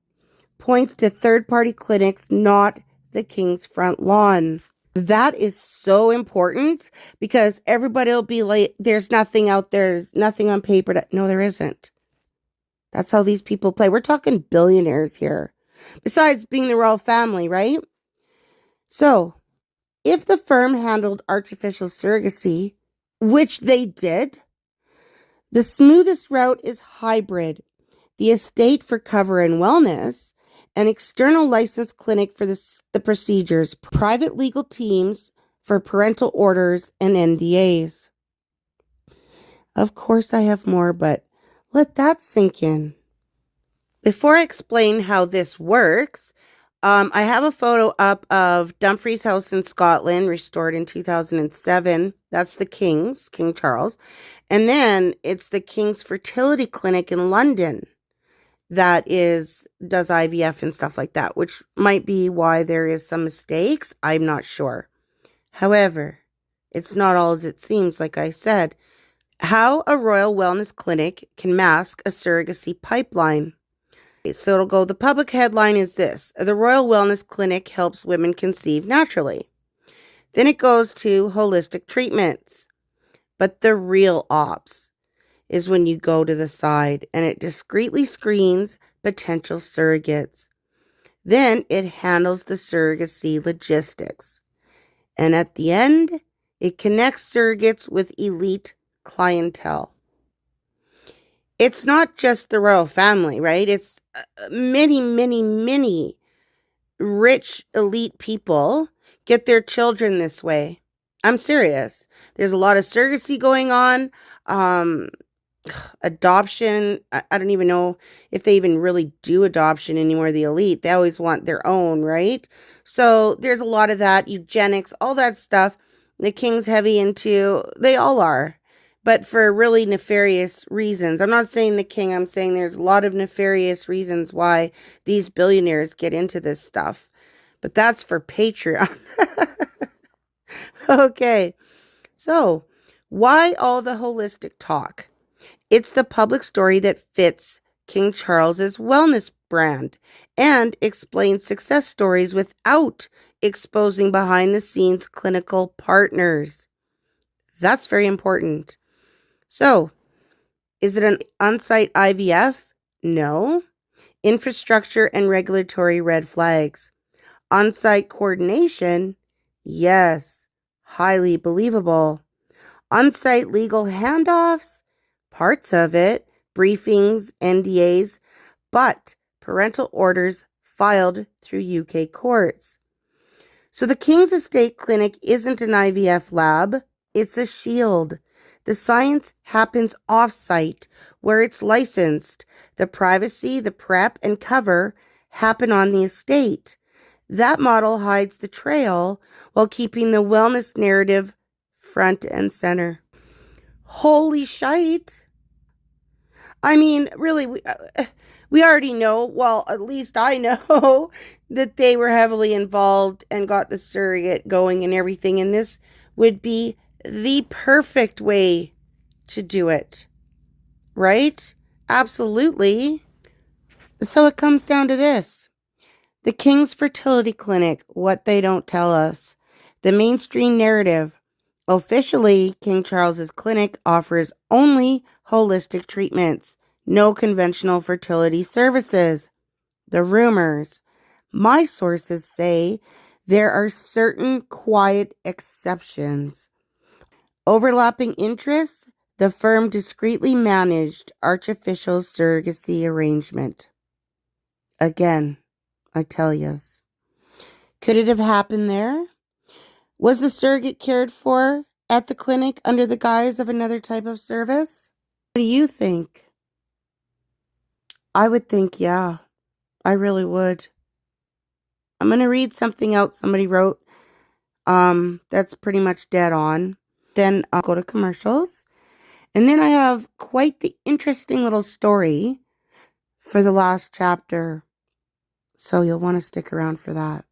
points to third-party clinics, not the king's front lawn. That is so important because everybody will be like, there's nothing out there, there's nothing on paper. No, there isn't. That's how these people play. We're talking billionaires here. Besides being the royal family, right? So, if the firm handled artificial surrogacy, which they did, the smoothest route is hybrid. The estate for cover and wellness, an external licensed clinic for the procedures, private legal teams for parental orders and NDAs. Of course, I have more, but let that sink in. Before I explain how this works, I have a photo up of Dumfries House in Scotland, restored in 2007. That's the King's, King Charles. And then it's the King's Fertility Clinic in London that does IVF and stuff like that, which might be why there is some mistakes. I'm not sure. However, it's not all as it seems, like I said. How a royal wellness clinic can mask a surrogacy pipeline. So it'll go, the public headline is this: the Royal Wellness Clinic helps women conceive naturally. Then it goes to holistic treatments. But the real ops is when you go to the side and it discreetly screens potential surrogates. Then it handles the surrogacy logistics. And at the end, it connects surrogates with elite clientele. It's not just the royal family, right? It's many rich elite people get their children this way. I'm serious. There's a lot of surrogacy going on. Adoption. I don't even know if they even really do adoption anymore. The elite, they always want their own, right? So there's a lot of that. Eugenics, all that stuff. The king's heavy into, they all are. But for really nefarious reasons. I'm not saying the king, I'm saying there's a lot of nefarious reasons why these billionaires get into this stuff. But that's for Patreon. Okay, so why all the holistic talk? It's the public story that fits King Charles's wellness brand and explains success stories without exposing behind-the-scenes clinical partners. That's very important. So, is it an on-site IVF? No. Infrastructure and regulatory red flags. On-site coordination? Yes. Highly believable. On-site legal handoffs? Parts of it. Briefings, NDAs, but parental orders filed through UK courts. So the King's Estate Clinic isn't an IVF lab. It's a shield. The science happens off-site, where it's licensed. The privacy, the prep, and cover happen on the estate. That model hides the trail while keeping the wellness narrative front and center. Holy shite. I mean, really, we already know, well, at least I know, that they were heavily involved and got the surrogate going and everything, and this would be the perfect way to do it, right? Absolutely. So it comes down to this. The King's Fertility Clinic, what they don't tell us. The mainstream narrative. Officially, King Charles's clinic offers only holistic treatments, no conventional fertility services. The rumors. My sources say there are certain quiet exceptions. Overlapping interests, the firm discreetly managed Archificial's surrogacy arrangement. Again, I tell yous. Could it have happened there? Was the surrogate cared for at the clinic under the guise of another type of service? What do you think? I would think, yeah. I really would. I'm going to read something out somebody wrote. That's pretty much dead on. Then I'll go to commercials. And then I have quite the interesting little story for the last chapter. So you'll want to stick around for that.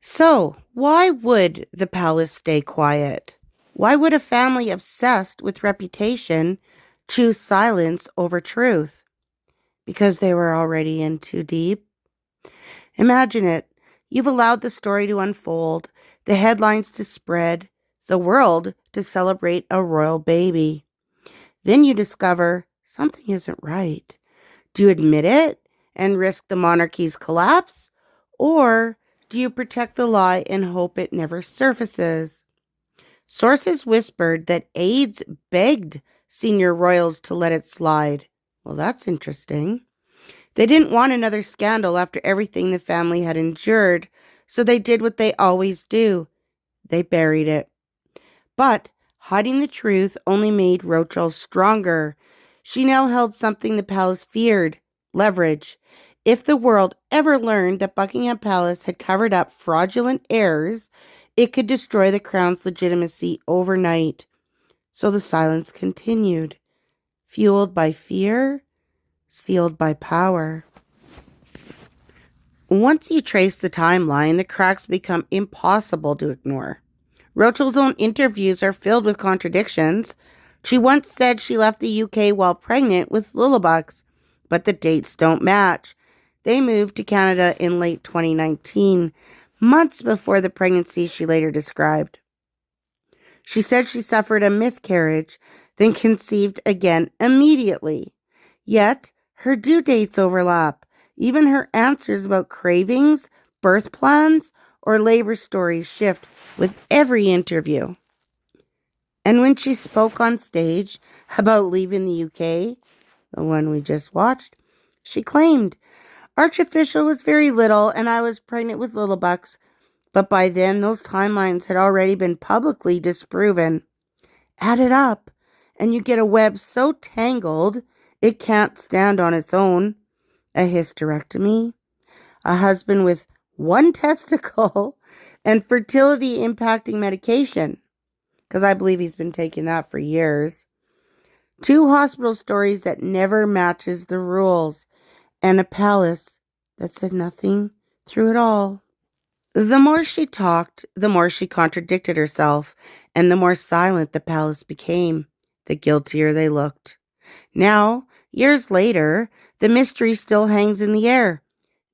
So, why would the palace stay quiet? Why would a family obsessed with reputation choose silence over truth? Because they were already in too deep? Imagine it. You've allowed the story to unfold, the headlines to spread, the world to celebrate a royal baby. Then you discover something isn't right. Do you admit it and risk the monarchy's collapse? Or do you protect the lie and hope it never surfaces? Sources whispered that aides begged senior royals to let it slide. Well, that's interesting. They didn't want another scandal after everything the family had endured, so they did what they always do. They buried it. But hiding the truth only made Roachel stronger. She now held something the palace feared: leverage. If the world ever learned that Buckingham Palace had covered up fraudulent heirs, it could destroy the crown's legitimacy overnight. So the silence continued, fueled by fear, sealed by power. Once you trace the timeline, the cracks become impossible to ignore. Roachel's own interviews are filled with contradictions. She once said she left the UK while pregnant with Lillibucks, but the dates don't match. They moved to Canada in late 2019, months before the pregnancy she later described. She said she suffered a miscarriage, then conceived again immediately. Yet, her due dates overlap. Even her answers about cravings, birth plans, or labor stories shift with every interview. And when she spoke on stage about leaving the UK, the one we just watched, she claimed, "Archficial was very little and I was pregnant with Lillibucks, but by then those timelines had already been publicly disproven." Add it up, and you get a web so tangled it can't stand on its own. A hysterectomy, a husband with one testicle, and fertility-impacting medication, because I believe he's been taking that for years. 2 hospital stories that never matches the rules, and a palace that said nothing through it all. The more she talked, the more she contradicted herself, and the more silent the palace became, the guiltier they looked. Now, years later, the mystery still hangs in the air.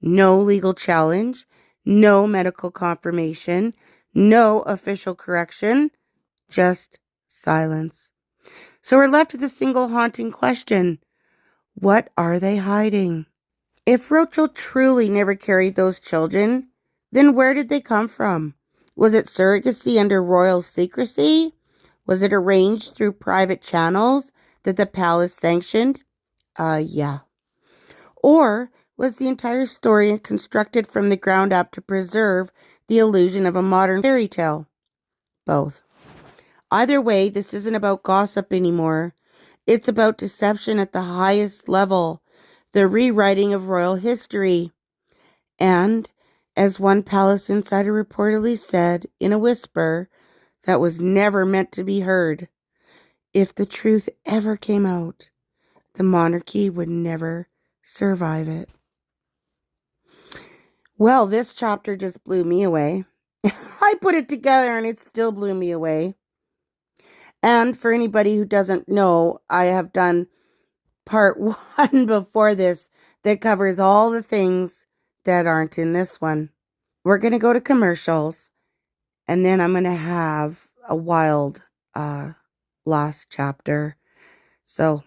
No legal challenge, no medical confirmation, no official correction, just silence. So we're left with a single haunting question. What are they hiding? If Roachel truly never carried those children, then where did they come from? Was it surrogacy under royal secrecy? Was it arranged through private channels that the palace sanctioned? Yeah. Or was the entire story constructed from the ground up to preserve the illusion of a modern fairy tale? Both. Either way, this isn't about gossip anymore. It's about deception at the highest level, the rewriting of royal history. And, as one palace insider reportedly said in a whisper that was never meant to be heard, if the truth ever came out, the monarchy would never survive it. Well, this chapter just blew me away. I put it together and it still blew me away. And for anybody who doesn't know, I have done part 1 before this that covers all the things that aren't in this one. We're going to go to commercials, and then I'm going to have a wild last chapter. So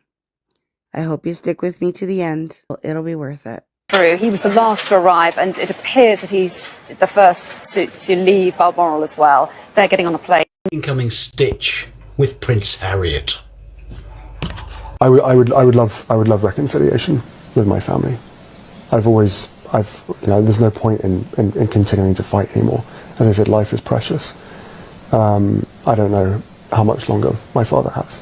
I hope you stick with me to the end. It'll be worth it. He was the last to arrive, and it appears that he's the first to leave Balmoral as well. They're getting on a plane. Incoming stitch with Prince Harriet. I would love reconciliation with my family. There's no point in continuing to fight anymore. As I said, life is precious. I don't know how much longer my father has.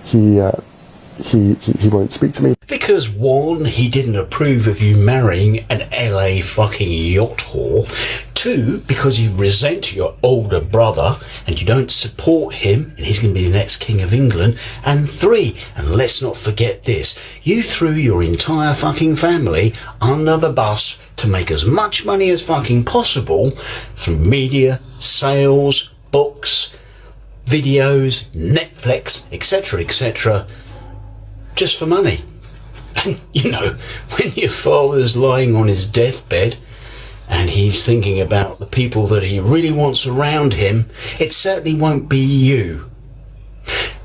He won't speak to me. Because one, he didn't approve of you marrying an LA fucking yacht whore. Two, because you resent your older brother and you don't support him and he's going to be the next King of England. And three, and let's not forget this, you threw your entire fucking family under the bus to make as much money as fucking possible through media, sales, books, videos, Netflix, etc., just for money. And when your father's lying on his deathbed and he's thinking about the people that he really wants around him, it certainly won't be you.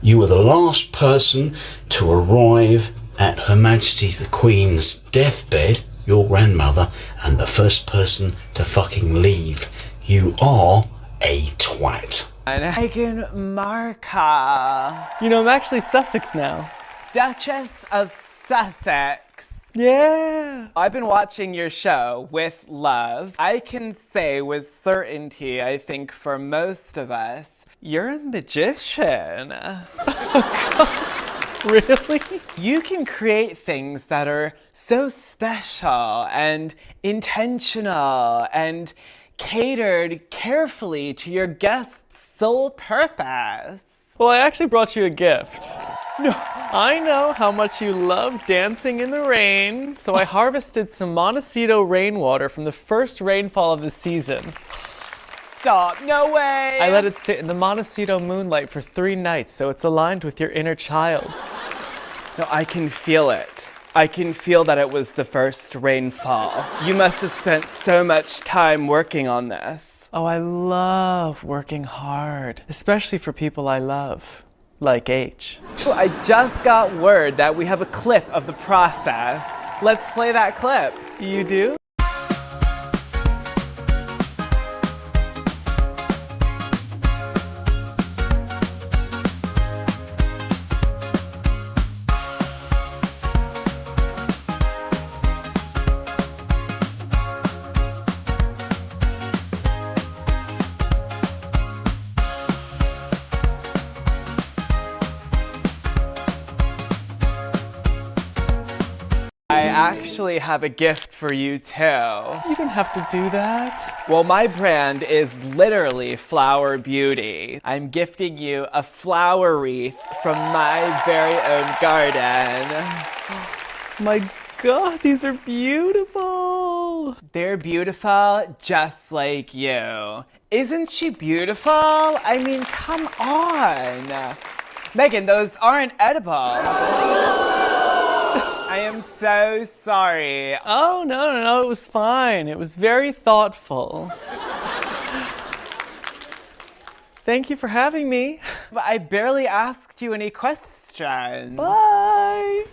You were the last person to arrive at Her Majesty the Queen's deathbed, your grandmother, and the first person to fucking leave. You are a twat. Meghanmarkle. I'm actually Sussex now. Duchess of Sussex. Yeah. I've been watching your show with love. I can say with certainty, I think for most of us, you're a magician. Really? You can create things that are so special and intentional and catered carefully to your guest's sole purpose. Well, I actually brought you a gift. No, I know how much you love dancing in the rain, so I harvested some Montecito rainwater from the first rainfall of the season. Stop, no way! I let it sit in the Montecito moonlight for 3 nights, so it's aligned with your inner child. No, I can feel it. I can feel that it was the first rainfall. You must have spent so much time working on this. Oh, I love working hard, especially for people I love, like H. I just got word that we have a clip of the process. Let's play that clip. You do? I actually have a gift for you too. You don't have to do that. Well, my brand is literally Flower Beauty. I'm gifting you a flower wreath from my very own garden. My God, these are beautiful. They're beautiful just like you. Isn't she beautiful? I mean, come on. Megan, those aren't edible. I am so sorry. Oh, no, it was fine. It was very thoughtful. Thank you for having me. But I barely asked you any questions. Bye.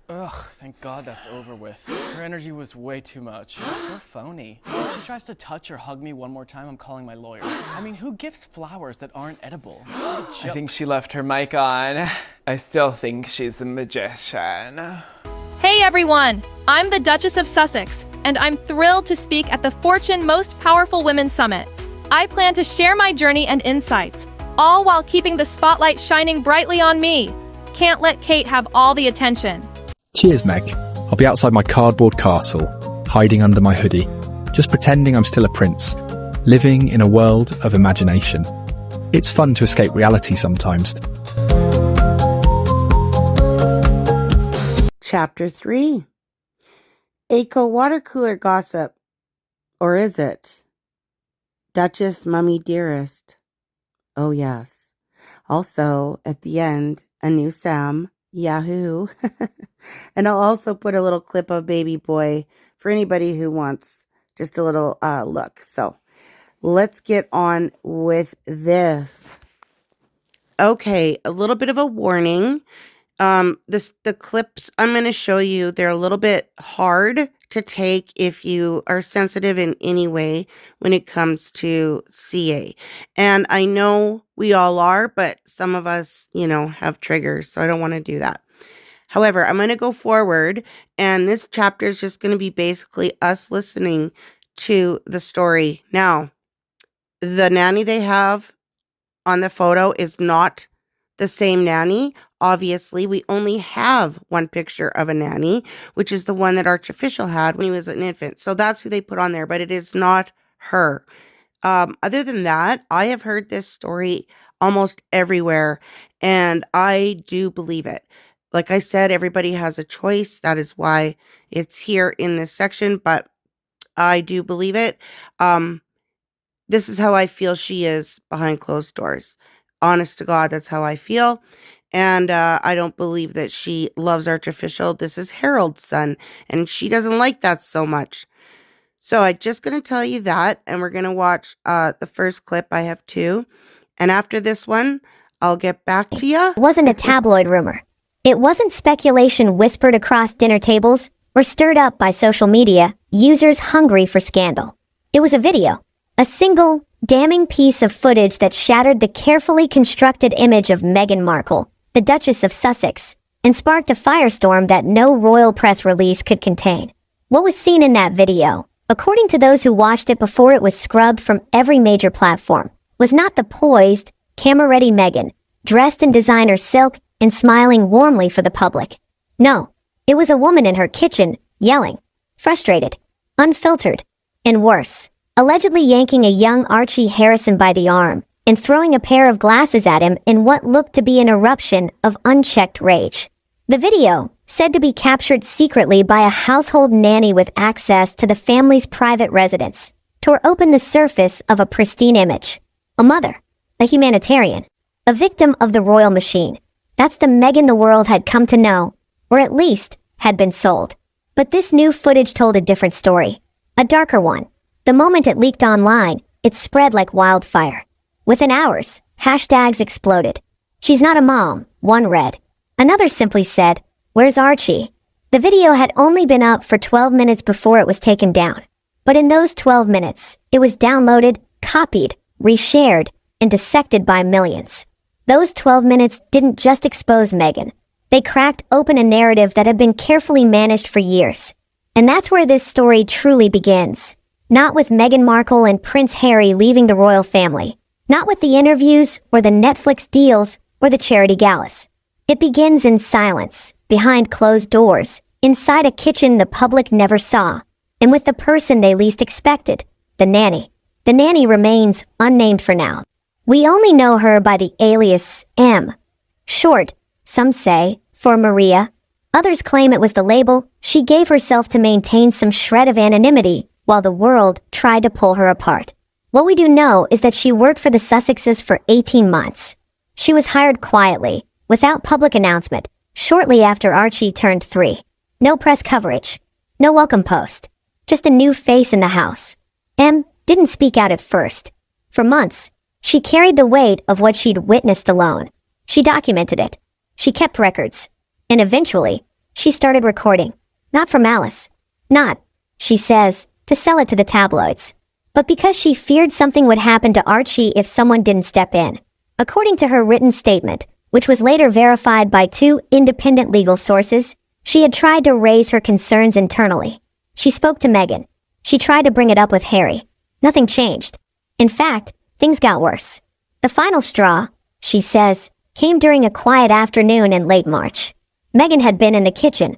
Ugh, thank God that's over with. Her energy was way too much. It's so phony. If she tries to touch or hug me one more time, I'm calling my lawyer. I mean, who gifts flowers that aren't edible? I think she left her mic on. I still think she's a magician. Hey everyone! I'm the Duchess of Sussex, and I'm thrilled to speak at the Fortune Most Powerful Women Summit. I plan to share my journey and insights, all while keeping the spotlight shining brightly on me. Can't let Kate have all the attention. Cheers, Meg. I'll be outside my cardboard castle, hiding under my hoodie, just pretending I'm still a prince, living in a world of imagination. It's fun to escape reality sometimes. Chapter 3. Aco water cooler gossip. Or is it? Duchess Mommie Dearest. Oh yes. Also, at the end, a new Sam. Yahoo. And I'll also put a little clip of Baby Boy for anybody who wants just a little look. So let's get on with this. Okay, a little bit of a warning. The clips I'm going to show you, they're a little bit hard to take if you are sensitive in any way when it comes to CA. And I know we all are, but some of us, have triggers, so I don't want to do that. However, I'm going to go forward, and this chapter is just going to be basically us listening to the story. Now, the nanny they have on the photo is not the same nanny. Obviously, we only have one picture of a nanny, which is the one that Archficial had when he was an infant. So that's who they put on there, but it is not her. Other than that, I have heard this story almost everywhere, and I do believe it. Like I said, everybody has a choice. That is why it's here in this section, but I do believe it. This is how I feel she is behind closed doors. Honest to God, that's how I feel. And I don't believe that she loves Archficial. This is Harold's son, and she doesn't like that so much. So I'm just going to tell you that, and we're going to watch the first clip. I have two. And after this one, I'll get back to you. It wasn't a tabloid rumor. It wasn't speculation whispered across dinner tables or stirred up by social media users hungry for scandal. It was a video, a single, damning piece of footage that shattered the carefully constructed image of Meghan Markle, the Duchess of Sussex, and sparked a firestorm that no royal press release could contain. What was seen in that video, according to those who watched it before it was scrubbed from every major platform, was not the poised, camera-ready Meghan, dressed in designer silk and smiling warmly for the public. No, it was a woman in her kitchen, yelling, frustrated, unfiltered, and worse, allegedly yanking a young Archie Harrison by the arm and throwing a pair of glasses at him in what looked to be an eruption of unchecked rage. The video, said to be captured secretly by a household nanny with access to the family's private residence, tore open the surface of a pristine image. A mother, a humanitarian, a victim of the royal machine. That's the Meghan the world had come to know, or at least had been sold. But this new footage told a different story, a darker one. The moment it leaked online, it spread like wildfire. Within hours, hashtags exploded. She's not a mom, one read. Another simply said, "Where's Archie?" The video had only been up for 12 minutes before it was taken down. But in those 12 minutes, it was downloaded, copied, reshared, and dissected by millions. Those 12 minutes didn't just expose Meghan. They cracked open a narrative that had been carefully managed for years. And that's where this story truly begins. Not with Meghan Markle and Prince Harry leaving the royal family. Not with the interviews, or the Netflix deals, or the charity galas. It begins in silence, behind closed doors, inside a kitchen the public never saw, and with the person they least expected, the nanny. The nanny remains unnamed for now. We only know her by the alias M. Short, some say, for Maria. Others claim it was the label she gave herself to maintain some shred of anonymity while the world tried to pull her apart. What we do know is that she worked for the Sussexes for 18 months. She was hired quietly, without public announcement, shortly after Archie turned 3. No press coverage. No welcome post. Just a new face in the house. M didn't speak out at first. For months, she carried the weight of what she'd witnessed alone. She documented it. She kept records. And eventually, she started recording. Not for malice. Not, she says, to sell it to the tabloids. But because she feared something would happen to Archie if someone didn't step in. According to her written statement, which was later verified by 2 independent legal sources, she had tried to raise her concerns internally. She spoke to Meghan. She tried to bring it up with Harry. Nothing changed. In fact, things got worse. The final straw, she says, came during a quiet afternoon in late March. Meghan had been in the kitchen.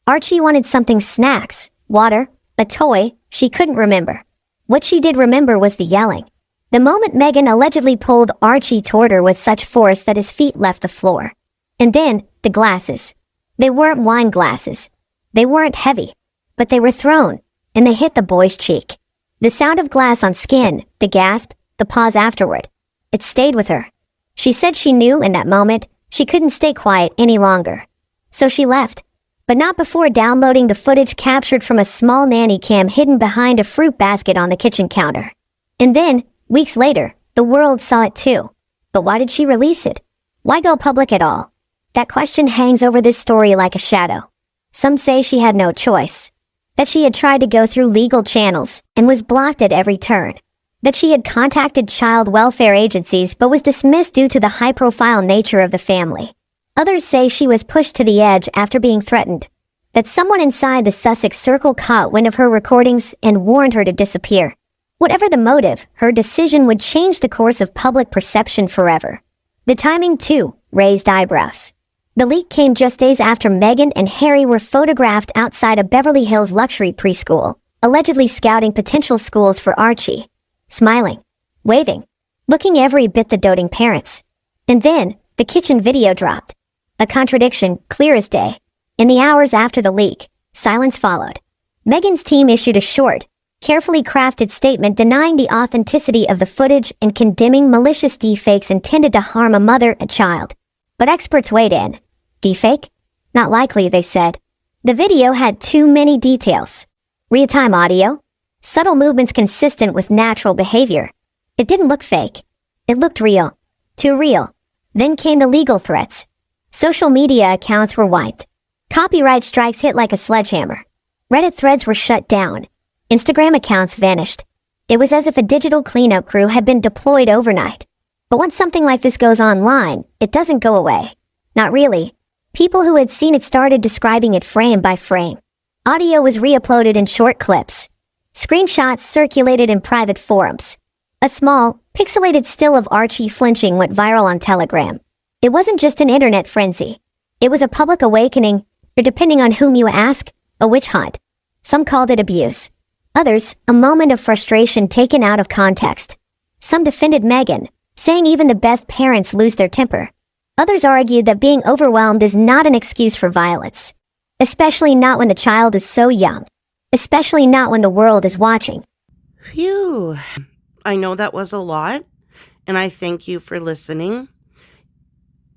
Archie wanted something: snacks, water, a toy, she couldn't remember. What she did remember was the yelling. The moment Meghan allegedly pulled Archie toward her with such force that his feet left the floor. And then, the glasses. They weren't wine glasses. They weren't heavy. But they were thrown, and they hit the boy's cheek. The sound of glass on skin, the gasp, the pause afterward. It stayed with her. She said she knew in that moment she couldn't stay quiet any longer. So she left. But not before downloading the footage captured from a small nanny cam hidden behind a fruit basket on the kitchen counter. And then, weeks later, the world saw it too. But why did she release it? Why go public at all? That question hangs over this story like a shadow. Some say she had no choice. that she had tried to go through legal channels and was blocked at every turn, that she had contacted child welfare agencies but was dismissed due to the high-profile nature of the family. Others say she was pushed to the edge after being threatened, that someone inside the Sussex circle caught wind of her recordings and warned her to disappear. Whatever the motive, her decision would change the course of public perception forever. The timing, too, raised eyebrows. The leak came just days after Meghan and Harry were photographed outside a Beverly Hills luxury preschool, allegedly scouting potential schools for Archie. Smiling, waving, looking every bit the doting parents. And then, the kitchen video dropped. A contradiction, clear as day. In the hours after the leak, silence followed. Meghan's team issued a short, carefully crafted statement denying the authenticity of the footage and condemning malicious deepfakes intended to harm a mother and child. But experts weighed in. Deepfake? Not likely, they said. The video had too many details. Real-time audio? Subtle movements consistent with natural behavior. It didn't look fake. It looked real. Too real. Then came the legal threats. Social media accounts were wiped. Copyright strikes hit like a sledgehammer. Reddit threads were shut down. Instagram accounts vanished. It was as if a digital cleanup crew had been deployed overnight. But once something like this goes online, it doesn't go away. Not really. People who had seen it started describing it frame by frame. Audio was re-uploaded in short clips. Screenshots circulated in private forums. A small, pixelated still of Archie flinching went viral on Telegram. It wasn't just an internet frenzy. It was a public awakening, or depending on whom you ask, a witch hunt. Some called it abuse. Others, a moment of frustration taken out of context. Some defended Meghan, saying even the best parents lose their temper. Others argued that being overwhelmed is not an excuse for violence. Especially not when the child is so young. Especially not when the world is watching. Phew. I know that was a lot, and I thank you for listening.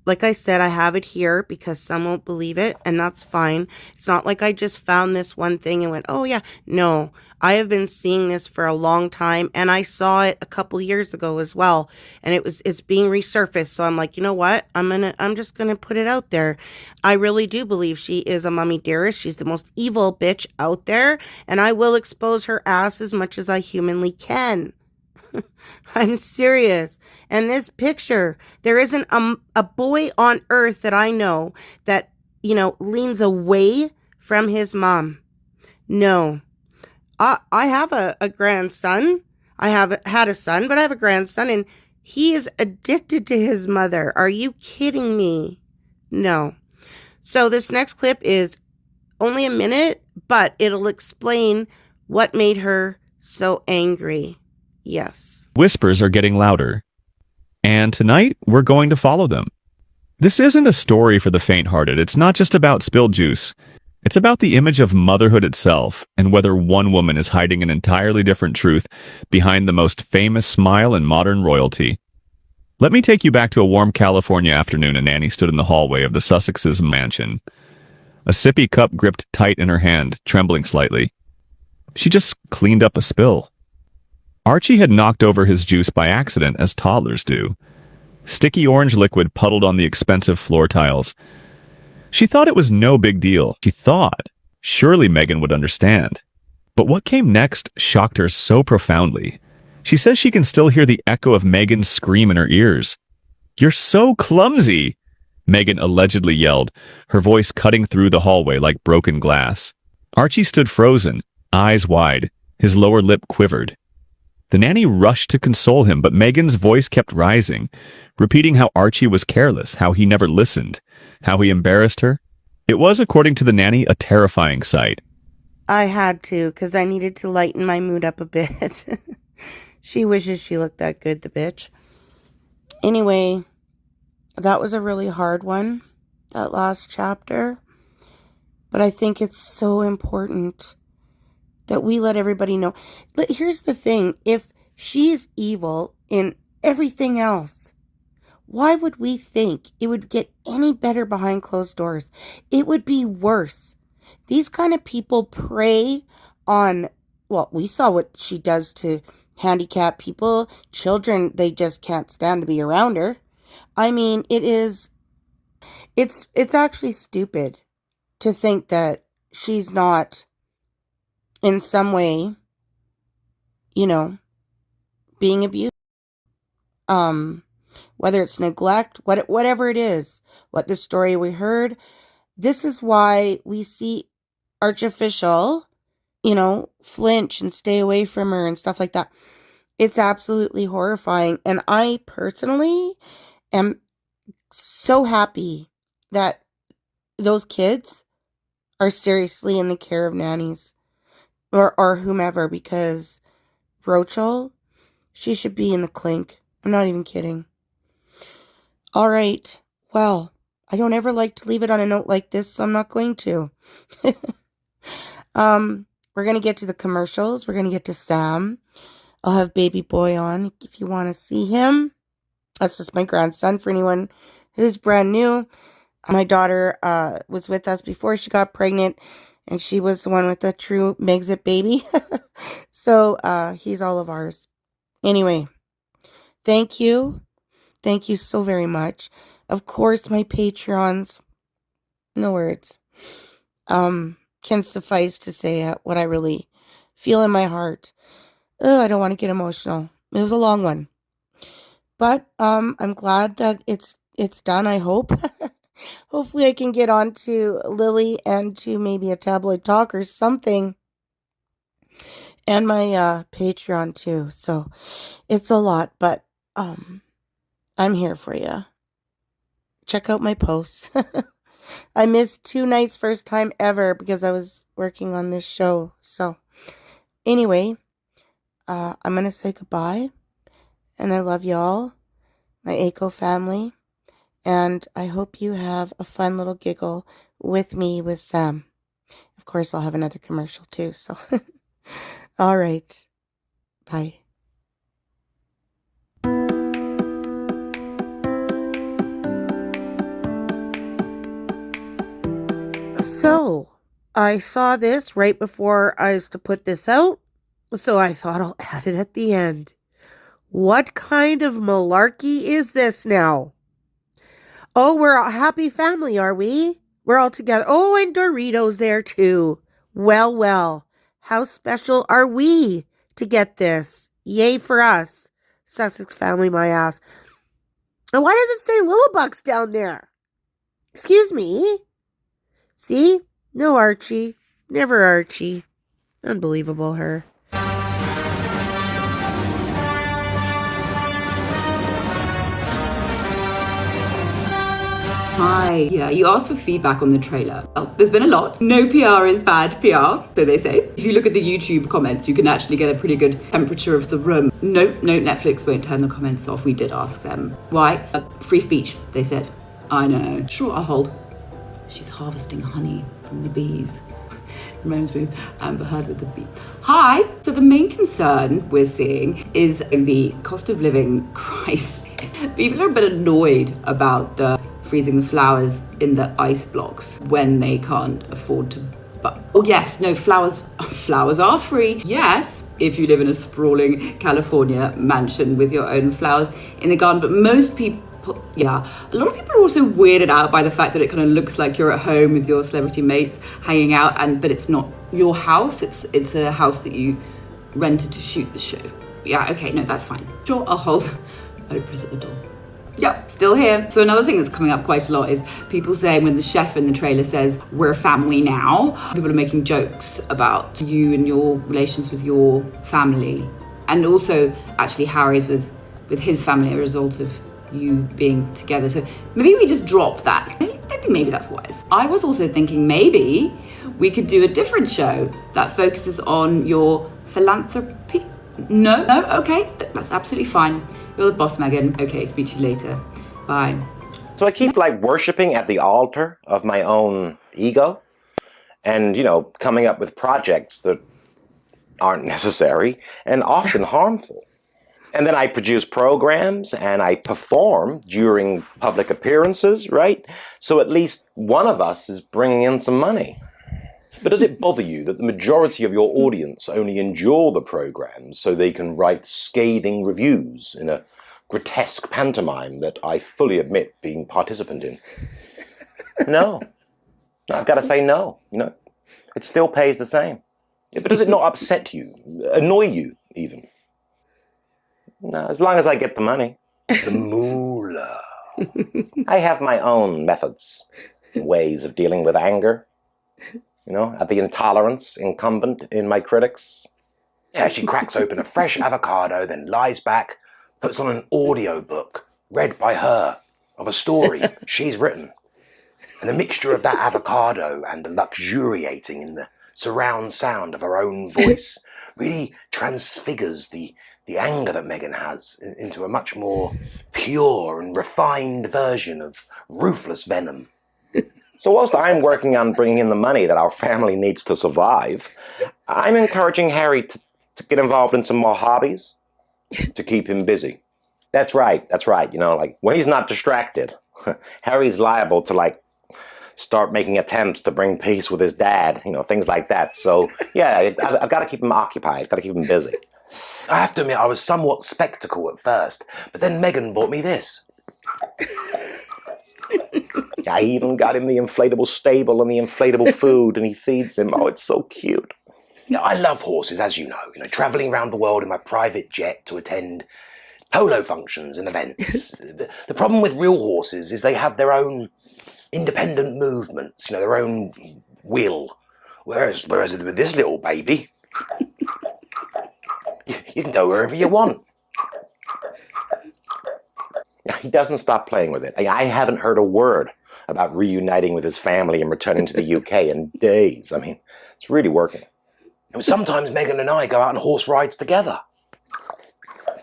Like I said, I have it here because some won't believe it, and that's fine. It's not like I just found this one thing and went, oh yeah. No, I have been seeing this for a long time, and I saw it a couple years ago as well, and it's being resurfaced. So I'm like, you know what? I'm just gonna put it out there. I really do believe she is a Mommie Dearest. She's the most evil bitch out there, and I will expose her ass as much as I humanly can. I'm serious. And this picture, there isn't a boy on earth that I know that, leans away from his mom. No. I have a grandson. I have had a son, but I have a grandson, and he is addicted to his mother. Are you kidding me? No. So this next clip is only a minute, but it'll explain what made her so angry. Yes. Whispers are getting louder, and tonight we're going to follow them. This isn't a story for the faint-hearted. It's not just about spilled juice. It's about the image of motherhood itself, and whether one woman is hiding an entirely different truth behind the most famous smile in modern royalty. Let me take you back to a warm California afternoon. A nanny stood in the hallway of the Sussex's mansion, a sippy cup gripped tight in her hand, trembling slightly. She just cleaned up a spill. Archie had knocked over his juice by accident, as toddlers do. Sticky orange liquid puddled on the expensive floor tiles. She thought it was no big deal. She thought, surely Meghan would understand. But what came next shocked her so profoundly. She says she can still hear the echo of Meghan's scream in her ears. "You're so clumsy!" Meghan allegedly yelled, her voice cutting through the hallway like broken glass. Archie stood frozen, eyes wide. His lower lip quivered. The nanny rushed to console him, but Meghan's voice kept rising, repeating how Archie was careless, how he never listened, how he embarrassed her. It was, according to the nanny, a terrifying sight. I had to, because I needed to lighten my mood up a bit. She wishes she looked that good, the bitch. Anyway, that was a really hard one, that last chapter. But I think it's so important that we let everybody know. Here's the thing. If she's evil in everything else, why would we think it would get any better behind closed doors? It would be worse. These kind of people prey on, well, we saw what she does to handicapped people, children. They just can't stand to be around her. I mean, it's actually stupid to think that she's not in some way, being abused. Whether it's neglect, whatever it is, what the story we heard, this is why we see Archficial, flinch and stay away from her and stuff like that. It's absolutely horrifying. And I personally am so happy that those kids are seriously in the care of nannies or whomever, because Roachel, she should be in the clink. I'm not even kidding. All right. Well, I don't ever like to leave it on a note like this, so I'm not going to. We're going to get to the commercials. We're going to get to Sam. I'll have baby boy on if you want to see him. That's just my grandson for anyone who's brand new. My daughter was with us before she got pregnant, and she was the one with the true Megxit baby. So he's all of ours. Anyway, thank you. Thank you so very much. Of course, my Patreons, no words, can suffice to say what I really feel in my heart. I don't want to get emotional. It was a long one. But I'm glad that it's done, I hope. Hopefully I can get on to Lily and to maybe a tabloid talk or something. And my Patreon too. So it's a lot, but I'm here for you. Check out my posts. I missed 2 nights first time ever because I was working on this show. So anyway, I'm going to say goodbye. And I love y'all, my Aiko family. And I hope you have a fun little giggle with me with Sam. Of course, I'll have another commercial too. So, all right. Bye. So, I saw this right before I was to put this out. So I thought I'll add it at the end. What kind of malarkey is this now? Oh, we're a happy family, are we? We're all together. Oh, and Doritos there too. Well, well. How special are we to get this? Yay for us. Sussex family, my ass. And why does it say Littlebucks down there? Excuse me? See? No Archie. Never Archie. Unbelievable, her. Hi. Yeah, you asked for feedback on the trailer. Well, there's been a lot. No PR is bad PR, so they say. If you look at the YouTube comments, you can actually get a pretty good temperature of the room. No, Netflix won't turn the comments off. We did ask them. Why? Free speech, they said. I know. Sure, I'll hold. She's harvesting honey from the bees. Reminds me of Amber Heard with the bee. Hi. So the main concern we're seeing is the cost of living crisis. People are a bit annoyed about the freezing the flowers in the ice blocks when they can't afford to buy. Oh yes, no, flowers are free. Yes, if you live in a sprawling California mansion with your own flowers in the garden. But most people, yeah, a lot of people are also weirded out by the fact that it kind of looks like you're at home with your celebrity mates hanging out, but it's not your house. It's a house that you rented to shoot the show. Yeah, okay, no, that's fine. Sure, I'll hold. Oprah's at the door. Yep, still here. So another thing that's coming up quite a lot is people saying when the chef in the trailer says, we're a family now, people are making jokes about you and your relations with your family. And also actually Harry's with his family as a result of you being together. So maybe we just drop that. I think maybe that's wise. I was also thinking maybe we could do a different show that focuses on your philanthropy. No, okay, that's absolutely fine. You're the boss, Megan. Okay, speak to you later. Bye. So I keep worshipping at the altar of my own ego and, coming up with projects that aren't necessary and often harmful. And then I produce programs and I perform during public appearances, right? So at least one of us is bringing in some money. But does it bother you that the majority of your audience only endure the programs so they can write scathing reviews in a grotesque pantomime that I fully admit being participant in? No. I've got to say no. It still pays the same. Yeah, but does it not upset you, annoy you even? No, as long as I get the money. The moolah. I have my own methods, ways of dealing with anger. At the intolerance incumbent in my critics. Yeah, she cracks open a fresh avocado, then lies back, puts on an audio book, read by her, of a story she's written. And the mixture of that avocado and the luxuriating in the surround sound of her own voice really transfigures the anger that Meghan has into a much more pure and refined version of ruthless venom. So whilst I'm working on bringing in the money that our family needs to survive, I'm encouraging Harry to get involved in some more hobbies, to keep him busy. That's right. Like when he's not distracted, Harry's liable to start making attempts to bring peace with his dad, things like that. So yeah, I've got to keep him occupied, got to keep him busy. I have to admit, I was somewhat skeptical at first, but then Meghan bought me this. I even got him the inflatable stable and the inflatable food, and he feeds him. Oh, it's so cute. Yeah, I love horses, as you know, traveling around the world in my private jet to attend polo functions and events. The problem with real horses is they have their own independent movements, their own will. Whereas with this little baby, you can go wherever you want. He doesn't stop playing with it. I haven't heard a word about reuniting with his family and returning to the UK in days. It's really working. And sometimes Meghan and I go out on horse rides together.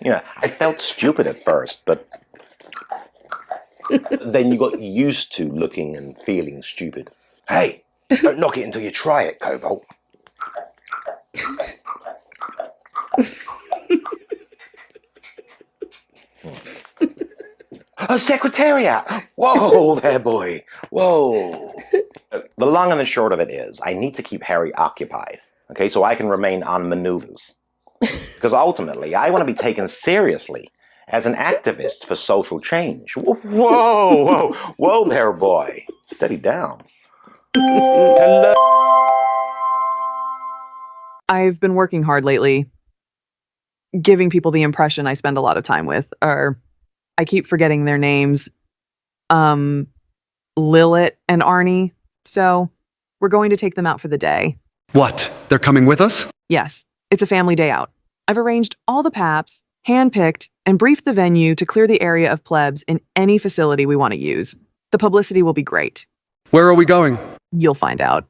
I felt stupid at first, but then you got used to looking and feeling stupid. Hey, don't knock it until you try it, Cobalt. A secretariat! Whoa there, boy. Whoa. The long and the short of it is, I need to keep Harry occupied, okay, so I can remain on maneuvers. Because ultimately, I want to be taken seriously as an activist for social change. Whoa there, boy. Steady down. Hello. I've been working hard lately, giving people the impression I spend a lot of time with, or I keep forgetting their names. Lilith and Arnie. So we're going to take them out for the day. What? They're coming with us? Yes, it's a family day out. I've arranged all the paps, handpicked, and briefed the venue to clear the area of plebs in any facility we want to use. The publicity will be great. Where are we going? You'll find out.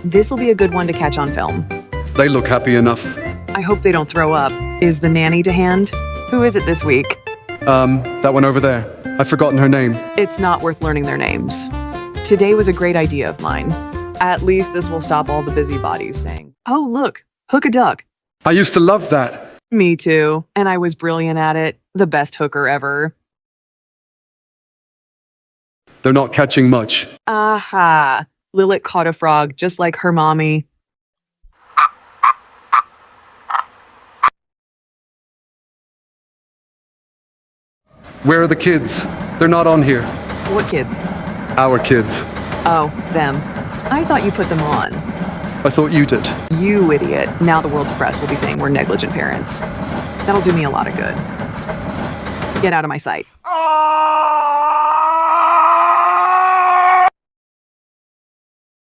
This will be a good one to catch on film. They look happy enough. I hope they don't throw up. Is the nanny to hand? Who is it this week? That one over there. I've forgotten her name. It's not worth learning their names. Today was a great idea of mine. At least this will stop all the busybodies saying, "Oh, look, hook a duck." I used to love that. Me too. And I was brilliant at it. The best hooker ever. They're not catching much. Aha. Lilith caught a frog just like her mommy. Where are the kids? They're not on here. What kids? Our kids. Oh, them. I thought you put them on. I thought you did. You idiot. Now the world's press will be saying we're negligent parents. That'll do me a lot of good. Get out of my sight.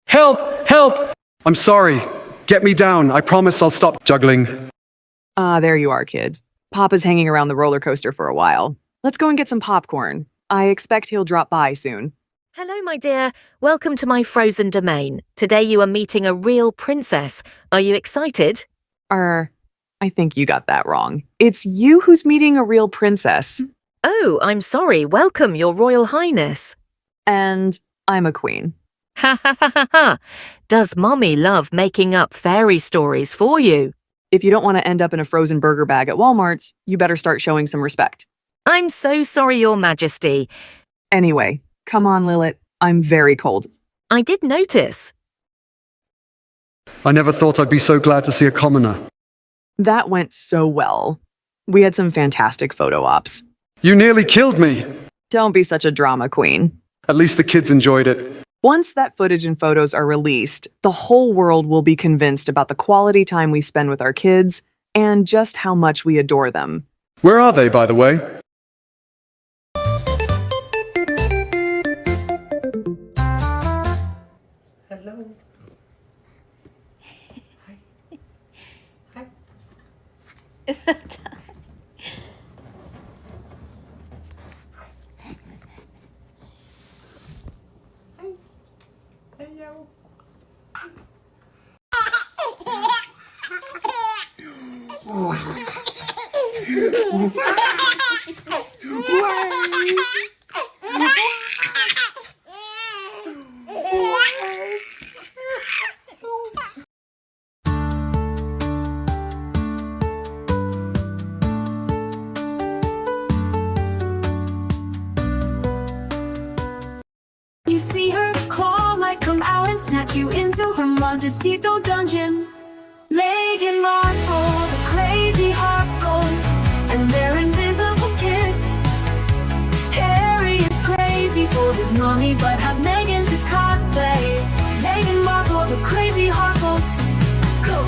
Help! Help! I'm sorry. Get me down. I promise I'll stop juggling. There you are, kids. Papa's hanging around the roller coaster for a while. Let's go and get some popcorn. I expect he'll drop by soon. Hello, my dear. Welcome to my frozen domain. Today you are meeting a real princess. Are you excited? I think you got that wrong. It's you who's meeting a real princess. Oh, I'm sorry. Welcome, your royal highness. And I'm a queen. Ha ha ha ha ha. Does Mommy love making up fairy stories for you? If you don't want to end up in a frozen burger bag at Walmart's, you better start showing some respect. I'm so sorry, Your Majesty. Anyway, come on, Lilith. I'm very cold. I did notice. I never thought I'd be so glad to see a commoner. That went so well. We had some fantastic photo ops. You nearly killed me. Don't be such a drama queen. At least the kids enjoyed it. Once that footage and photos are released, the whole world will be convinced about the quality time we spend with our kids and just how much we adore them. Where are they, by the way? Hello. Is that time? Hello. You see her claw might come out and snatch you into her Montecito dungeon. Meghan Markle, the crazy Harkles, and their invisible kids. Harry is crazy for his mommy, but has Meghan to cosplay. Meghan Markle, the crazy Harkles. Go!